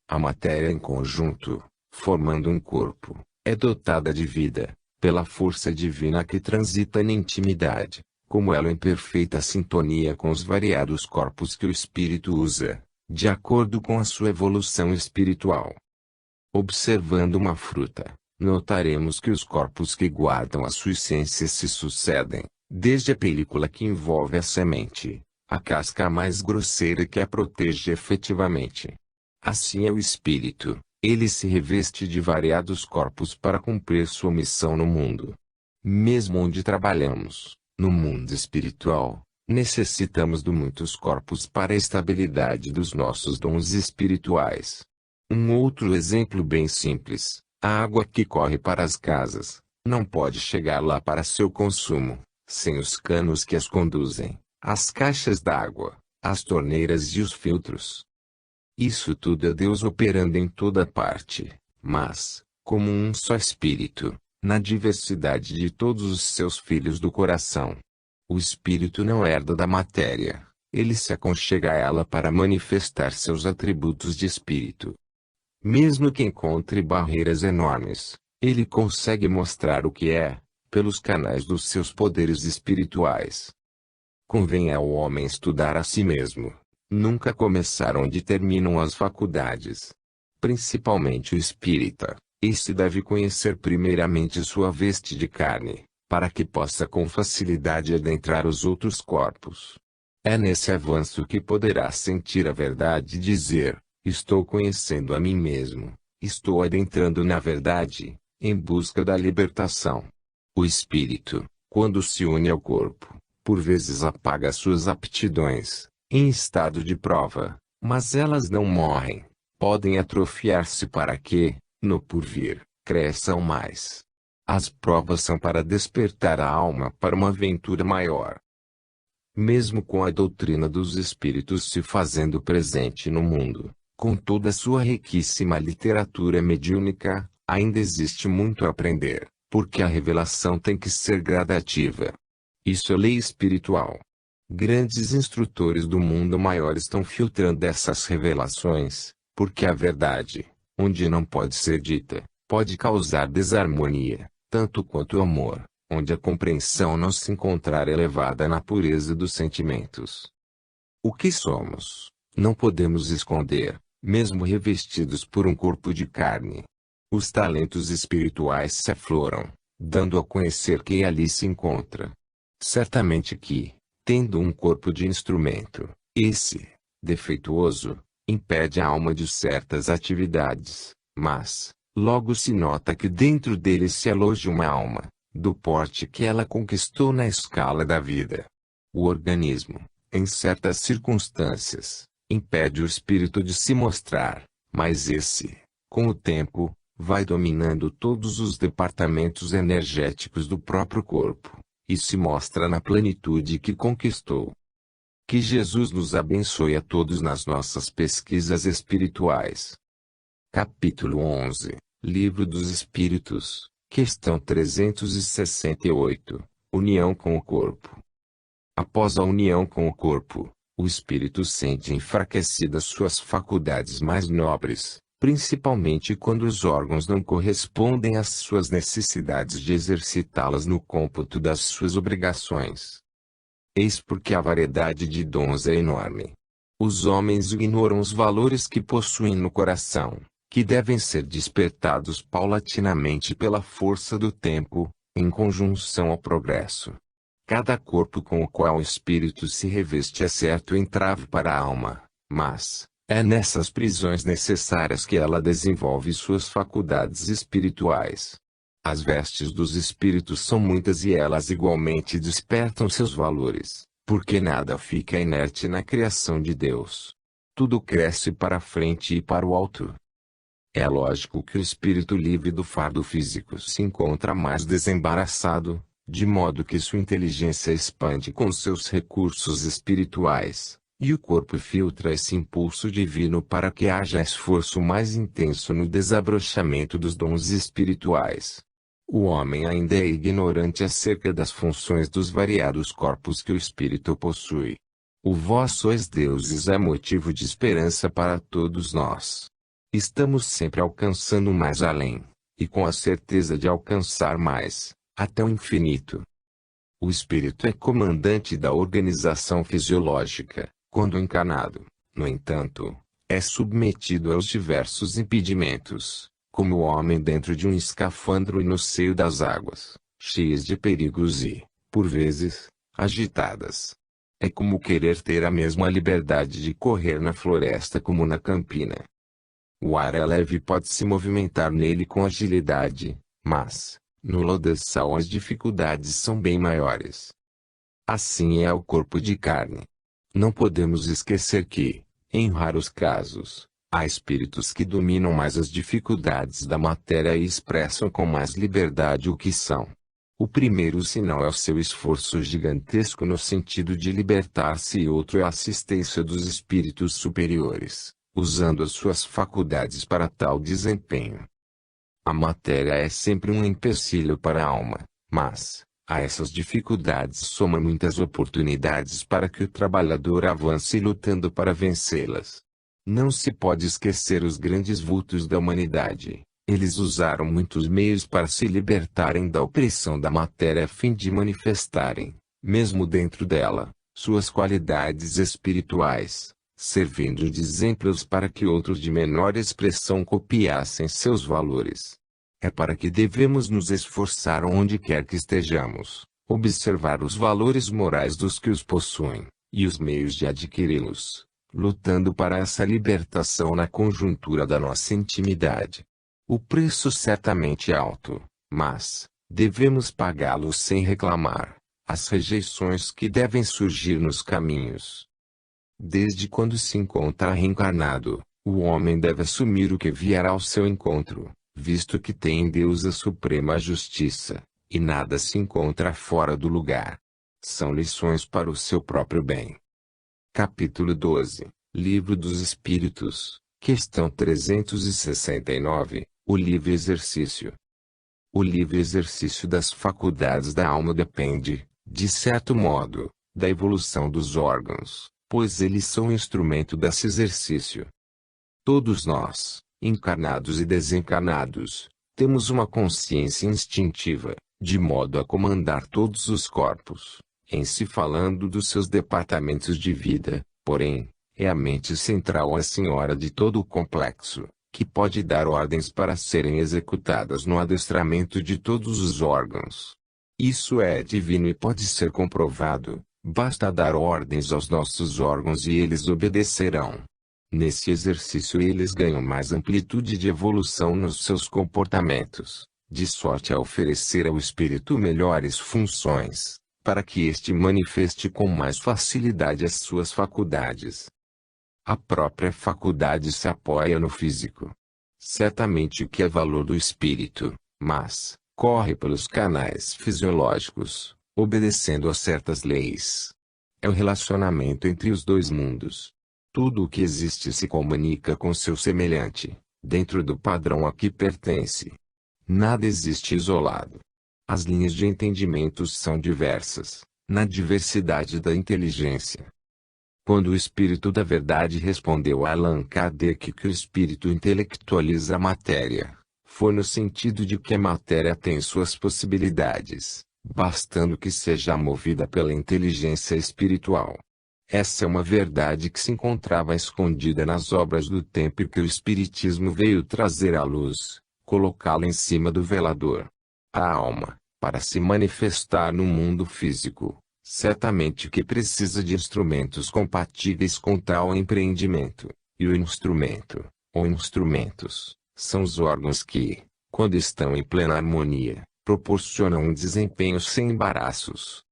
A matéria em conjunto, formando um corpo, é dotada de vida, pela força divina que transita na intimidade, como ela em perfeita sintonia com os variados corpos que o espírito usa, de acordo com a sua evolução espiritual. Observando uma fruta, notaremos que os corpos que guardam a sua essência se sucedem, desde a película que envolve a semente, a casca mais grosseira que a protege efetivamente. Assim é o espírito, ele se reveste de variados corpos para cumprir sua missão no mundo. Mesmo onde trabalhamos, no mundo espiritual, necessitamos de muitos corpos para a estabilidade dos nossos dons espirituais. Um outro exemplo bem simples: a água que corre para as casas, não pode chegar lá para seu consumo, sem os canos que as conduzem, as caixas d'água, as torneiras e os filtros. Isso tudo é Deus operando em toda parte, mas, como um só Espírito, na diversidade de todos os seus filhos do coração. O espírito não herda da matéria, ele se aconchega a ela para manifestar seus atributos de espírito. Mesmo que encontre barreiras enormes, ele consegue mostrar o que é, pelos canais dos seus poderes espirituais. Convém ao homem estudar a si mesmo, nunca começar onde terminam as faculdades. Principalmente o espírita, este deve conhecer primeiramente sua veste de carne, para que possa com facilidade adentrar os outros corpos. É nesse avanço que poderá sentir a verdade e dizer: estou conhecendo a mim mesmo, estou adentrando na verdade, em busca da libertação. O espírito, quando se une ao corpo, por vezes apaga suas aptidões, em estado de prova, mas elas não morrem, podem atrofiar-se para que, no porvir, cresçam mais. As provas são para despertar a alma para uma aventura maior. Mesmo com a doutrina dos espíritos se fazendo presente no mundo, com toda a sua riquíssima literatura mediúnica, ainda existe muito a aprender, porque a revelação tem que ser gradativa. Isso é lei espiritual. Grandes instrutores do mundo maior estão filtrando essas revelações, porque a verdade, onde não pode ser dita, pode causar desarmonia, tanto quanto o amor, onde a compreensão não se encontrar elevada na pureza dos sentimentos. O que somos, não podemos esconder, mesmo revestidos por um corpo de carne. Os talentos espirituais se afloram, dando a conhecer quem ali se encontra. Certamente que, tendo um corpo de instrumento, esse, defeituoso, impede a alma de certas atividades, mas, logo se nota que dentro dele se aloja uma alma, do porte que ela conquistou na escala da vida. O organismo, em certas circunstâncias, impede o espírito de se mostrar, mas esse, com o tempo, vai dominando todos os departamentos energéticos do próprio corpo, e se mostra na plenitude que conquistou. Que Jesus nos abençoe a todos nas nossas pesquisas espirituais. Capítulo 11, Livro dos Espíritos, questão 368, União com o corpo. Após a união com o corpo, o espírito sente enfraquecidas suas faculdades mais nobres, principalmente quando os órgãos não correspondem às suas necessidades de exercitá-las no cômputo das suas obrigações. Eis porque a variedade de dons é enorme. Os homens ignoram os valores que possuem no coração, que devem ser despertados paulatinamente pela força do tempo, em conjunção ao progresso. Cada corpo com o qual o espírito se reveste é certo entrave para a alma, mas é nessas prisões necessárias que ela desenvolve suas faculdades espirituais. As vestes dos espíritos são muitas e elas igualmente despertam seus valores, porque nada fica inerte na criação de Deus. Tudo cresce para a frente e para o alto. É lógico que o espírito livre do fardo físico se encontra mais desembaraçado, de modo que sua inteligência expande com seus recursos espirituais, e o corpo filtra esse impulso divino para que haja esforço mais intenso no desabrochamento dos dons espirituais. O homem ainda é ignorante acerca das funções dos variados corpos que o espírito possui. O vós sois deuses é motivo de esperança para todos nós. Estamos sempre alcançando mais além, e com a certeza de alcançar mais, até o infinito. O espírito é comandante da organização fisiológica, quando encarnado. No entanto, é submetido aos diversos impedimentos, como o homem dentro de um escafandro e no seio das águas, cheias de perigos e, por vezes, agitadas. É como querer ter a mesma liberdade de correr na floresta como na campina. O ar é leve e pode se movimentar nele com agilidade, mas, no lodaçal as dificuldades são bem maiores. Assim é o corpo de carne. Não podemos esquecer que, em raros casos, há espíritos que dominam mais as dificuldades da matéria e expressam com mais liberdade o que são. O primeiro sinal é o seu esforço gigantesco no sentido de libertar-se e outro é a assistência dos espíritos superiores, usando as suas faculdades para tal desempenho. A matéria é sempre um empecilho para a alma, mas, a essas dificuldades soma muitas oportunidades para que o trabalhador avance lutando para vencê-las. Não se pode esquecer os grandes vultos da humanidade. Eles usaram muitos meios para se libertarem da opressão da matéria a fim de manifestarem, mesmo dentro dela, suas qualidades espirituais, servindo de exemplos para que outros de menor expressão copiassem seus valores. É para que devemos nos esforçar onde quer que estejamos, observar os valores morais dos que os possuem, e os meios de adquiri-los, lutando para essa libertação na conjuntura da nossa intimidade. O preço certamente é alto, mas devemos pagá-lo sem reclamar as rejeições que devem surgir nos caminhos. Desde quando se encontra reencarnado, o homem deve assumir o que vier ao seu encontro, visto que tem em Deus a suprema justiça, e nada se encontra fora do lugar. São lições para o seu próprio bem. Capítulo 12, Livro dos Espíritos, questão 369, o livre exercício. O livre exercício das faculdades da alma depende, de certo modo, da evolução dos órgãos, pois eles são instrumento desse exercício. Todos nós, encarnados e desencarnados, temos uma consciência instintiva, de modo a comandar todos os corpos, em se falando dos seus departamentos de vida, porém, é a mente central a senhora de todo o complexo, que pode dar ordens para serem executadas no adestramento de todos os órgãos. Isso é divino e pode ser comprovado, basta dar ordens aos nossos órgãos e eles obedecerão. Nesse exercício eles ganham mais amplitude de evolução nos seus comportamentos, de sorte a oferecer ao espírito melhores funções, para que este manifeste com mais facilidade as suas faculdades. A própria faculdade se apoia no físico. Certamente o que é valor do espírito, mas corre pelos canais fisiológicos, obedecendo a certas leis. É o relacionamento entre os dois mundos. Tudo o que existe se comunica com seu semelhante, dentro do padrão a que pertence. Nada existe isolado. As linhas de entendimentos são diversas, na diversidade da inteligência. Quando o Espírito da Verdade respondeu a Allan Kardec que o Espírito intelectualiza a matéria, foi no sentido de que a matéria tem suas possibilidades, bastando que seja movida pela inteligência espiritual. Essa é uma verdade que se encontrava escondida nas obras do tempo e que o Espiritismo veio trazer à luz, colocá-la em cima do velador. A alma, para se manifestar no mundo físico, certamente que precisa de instrumentos compatíveis com tal empreendimento, e o instrumento, ou instrumentos, são os órgãos que, quando estão em plena harmonia, proporcionam um desempenho sem embaraços.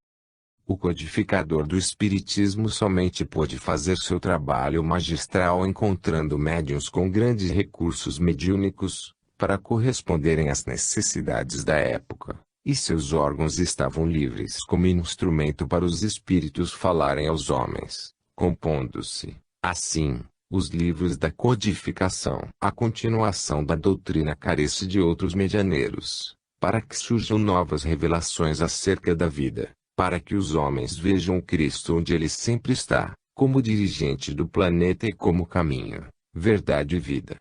O codificador do Espiritismo somente pôde fazer seu trabalho magistral encontrando médiuns com grandes recursos mediúnicos, para corresponderem às necessidades da época, e seus órgãos estavam livres como instrumento para os espíritos falarem aos homens, compondo-se, assim, os livros da codificação. A continuação da doutrina carece de outros medianeiros, para que surjam novas revelações acerca da vida, para que os homens vejam o Cristo onde ele sempre está, como dirigente do planeta e como caminho, verdade e vida.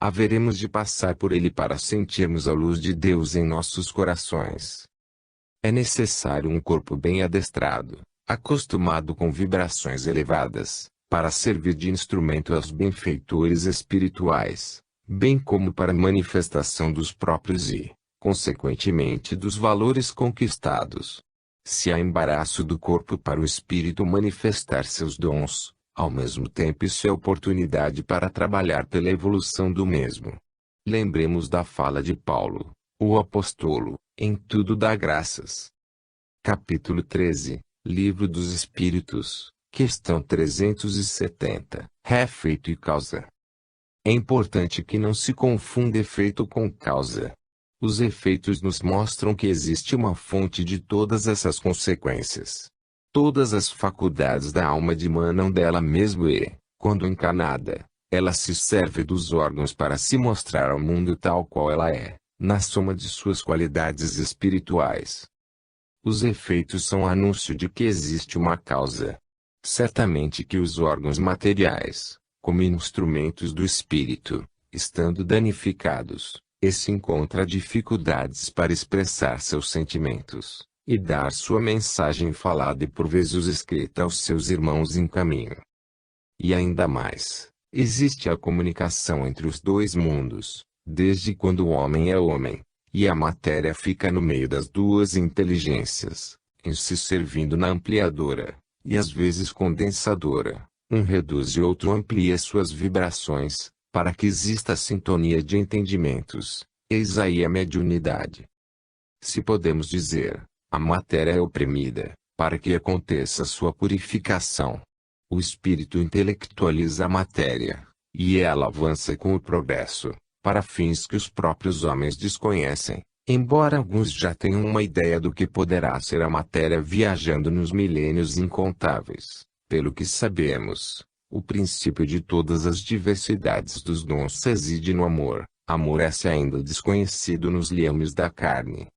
Haveremos de passar por ele para sentirmos a luz de Deus em nossos corações. É necessário um corpo bem adestrado, acostumado com vibrações elevadas, para servir de instrumento aos benfeitores espirituais, bem como para a manifestação dos próprios e, consequentemente, dos valores conquistados. Se há embaraço do corpo para o espírito manifestar seus dons, ao mesmo tempo isso é oportunidade para trabalhar pela evolução do mesmo. Lembremos da fala de Paulo, o apóstolo, em tudo dá graças. Capítulo 13, Livro dos Espíritos, questão 370, Efeito e causa. É importante que não se confunda efeito com causa. Os efeitos nos mostram que existe uma fonte de todas essas consequências. Todas as faculdades da alma dimanam dela mesma e, quando encarnada, ela se serve dos órgãos para se mostrar ao mundo tal qual ela é, na soma de suas qualidades espirituais. Os efeitos são anúncio de que existe uma causa. Certamente que os órgãos materiais, como instrumentos do espírito, estando danificados, esse encontra dificuldades para expressar seus sentimentos, e dar sua mensagem falada e por vezes escrita aos seus irmãos em caminho. E ainda mais, existe a comunicação entre os dois mundos, desde quando o homem é homem, e a matéria fica no meio das duas inteligências, em se servindo na ampliadora, e às vezes condensadora, um reduz e outro amplia suas vibrações, para que exista sintonia de entendimentos, eis aí a mediunidade. Se podemos dizer, a matéria é oprimida, para que aconteça sua purificação. O espírito intelectualiza a matéria, e ela avança com o progresso, para fins que os próprios homens desconhecem, embora alguns já tenham uma ideia do que poderá ser a matéria viajando nos milênios incontáveis. Pelo que sabemos, o princípio de todas as diversidades dos dons reside no amor. Amor esse ainda desconhecido nos liames da carne.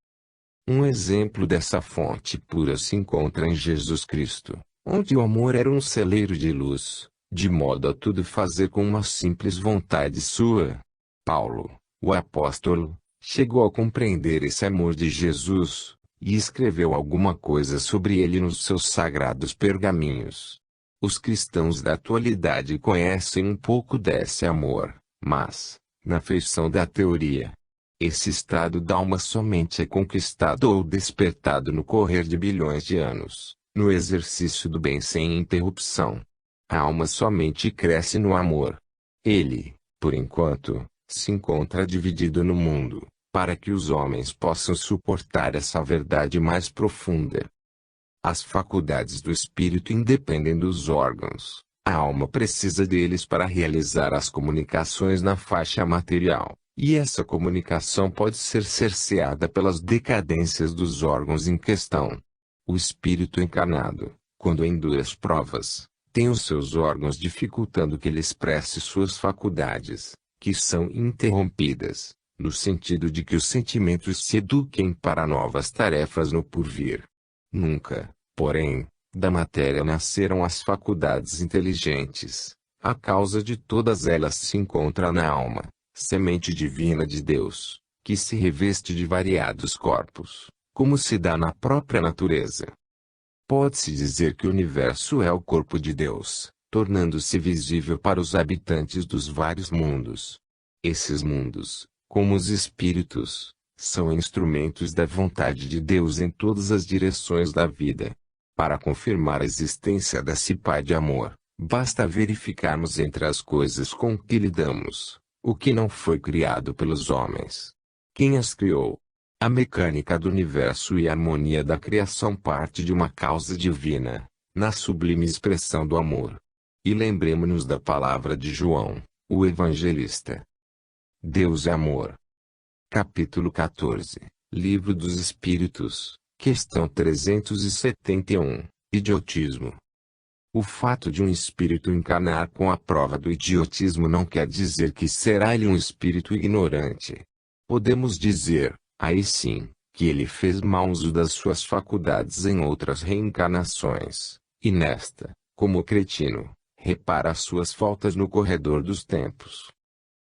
Um exemplo dessa fonte pura se encontra em Jesus Cristo, onde o amor era um celeiro de luz, de modo a tudo fazer com uma simples vontade sua. Paulo, o apóstolo, chegou a compreender esse amor de Jesus, e escreveu alguma coisa sobre ele nos seus sagrados pergaminhos. Os cristãos da atualidade conhecem um pouco desse amor, mas, na feição da teoria, esse estado da alma somente é conquistado ou despertado no correr de bilhões de anos, no exercício do bem sem interrupção. A alma somente cresce no amor. Ele, por enquanto, se encontra dividido no mundo, para que os homens possam suportar essa verdade mais profunda. As faculdades do espírito independem dos órgãos. A alma precisa deles para realizar as comunicações na faixa material, e essa comunicação pode ser cerceada pelas decadências dos órgãos em questão. O espírito encarnado, quando em duras provas, tem os seus órgãos dificultando que ele expresse suas faculdades, que são interrompidas, no sentido de que os sentimentos se eduquem para novas tarefas no porvir. Nunca, porém, da matéria nasceram as faculdades inteligentes. A causa de todas elas se encontra na alma, semente divina de Deus, que se reveste de variados corpos, como se dá na própria natureza. Pode-se dizer que o universo é o corpo de Deus, tornando-se visível para os habitantes dos vários mundos. Esses mundos, como os espíritos, são instrumentos da vontade de Deus em todas as direções da vida. Para confirmar a existência desse Pai de amor, basta verificarmos entre as coisas com que lidamos, o que não foi criado pelos homens. Quem as criou? A mecânica do universo e a harmonia da criação parte de uma causa divina, na sublime expressão do amor. E lembremos-nos da palavra de João, o evangelista. Deus é amor. Capítulo 14, Livro dos Espíritos, questão 371, Idiotismo. O fato de um espírito encarnar com a prova do idiotismo não quer dizer que será ele um espírito ignorante. Podemos dizer, aí sim, que ele fez mau uso das suas faculdades em outras reencarnações, e nesta, como cretino, repara as suas faltas no corredor dos tempos.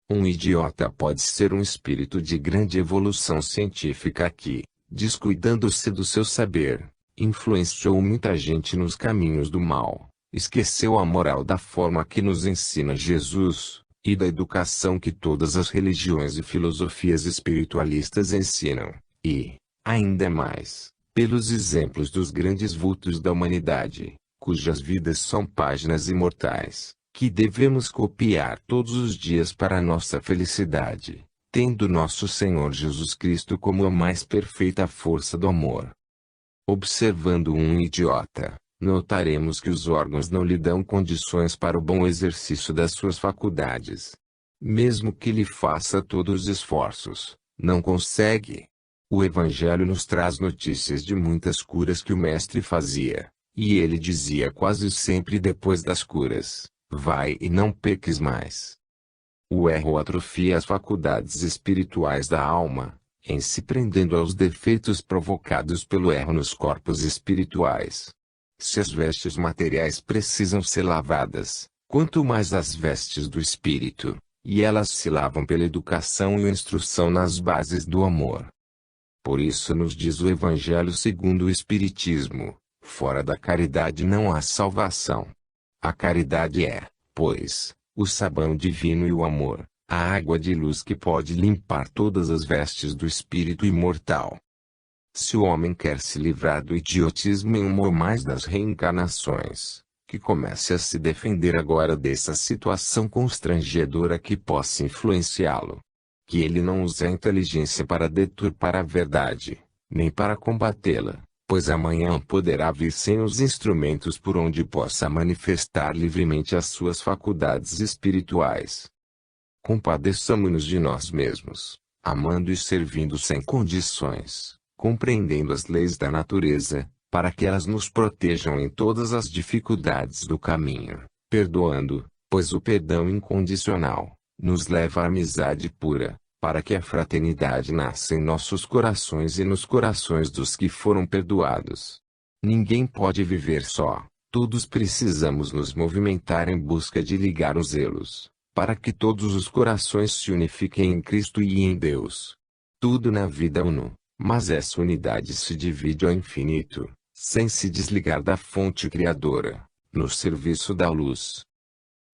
Um idiota pode ser um espírito de grande evolução científica que, descuidando-se do seu saber, influenciou muita gente nos caminhos do mal, esqueceu a moral da forma que nos ensina Jesus, e da educação que todas as religiões e filosofias espiritualistas ensinam, e, ainda mais, pelos exemplos dos grandes vultos da humanidade, cujas vidas são páginas imortais, que devemos copiar todos os dias para a nossa felicidade, tendo nosso Senhor Jesus Cristo como a mais perfeita força do amor. Observando um idiota, notaremos que os órgãos não lhe dão condições para o bom exercício das suas faculdades. Mesmo que lhe faça todos os esforços, não consegue. O Evangelho nos traz notícias de muitas curas que o Mestre fazia, e ele dizia quase sempre depois das curas: vai e não peques mais. O erro atrofia as faculdades espirituais da alma, em se prendendo aos defeitos provocados pelo erro nos corpos espirituais. Se as vestes materiais precisam ser lavadas, quanto mais as vestes do espírito, e elas se lavam pela educação e instrução nas bases do amor. Por isso nos diz o Evangelho segundo o Espiritismo: fora da caridade não há salvação. A caridade é, pois, o sabão divino e o amor, a água de luz que pode limpar todas as vestes do espírito imortal. Se o homem quer se livrar do idiotismo em uma ou mais das reencarnações, que comece a se defender agora dessa situação constrangedora que possa influenciá-lo. Que ele não use a inteligência para deturpar a verdade, nem para combatê-la, pois amanhã poderá vir sem os instrumentos por onde possa manifestar livremente as suas faculdades espirituais. Compadeçamo-nos de nós mesmos, amando e servindo sem condições, compreendendo as leis da natureza, para que elas nos protejam em todas as dificuldades do caminho, perdoando, pois o perdão incondicional nos leva à amizade pura, para que a fraternidade nasça em nossos corações e nos corações dos que foram perdoados. Ninguém pode viver só, todos precisamos nos movimentar em busca de ligar os elos, para que todos os corações se unifiquem em Cristo e em Deus. Tudo na vida é uno, mas essa unidade se divide ao infinito, sem se desligar da fonte criadora, no serviço da luz.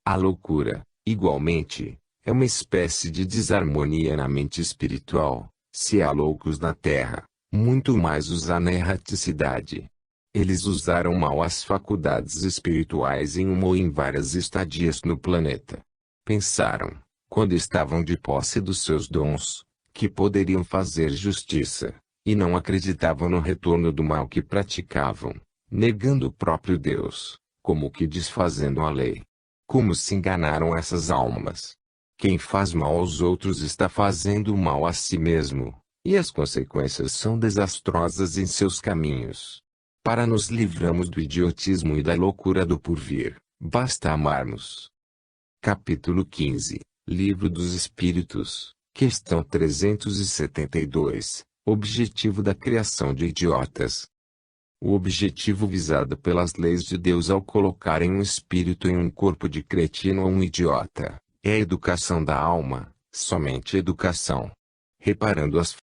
A loucura, igualmente, é uma espécie de desarmonia na mente espiritual. Se há loucos na terra, muito mais os há na erraticidade. Eles usaram mal as faculdades espirituais em uma ou em várias estadias no planeta. Pensaram, quando estavam de posse dos seus dons, que poderiam fazer justiça, e não acreditavam no retorno do mal que praticavam, negando o próprio Deus, como que desfazendo a lei. Como se enganaram essas almas! Quem faz mal aos outros está fazendo mal a si mesmo, e as consequências são desastrosas em seus caminhos. Para nos livrarmos do idiotismo e da loucura do porvir, basta amarmos. Capítulo 15, Livro dos Espíritos, Questão 372. Objetivo da criação de idiotas. O objetivo visado pelas leis de Deus ao colocarem um espírito em um corpo de cretino ou um idiota, é a educação da alma, somente educação. Reparando as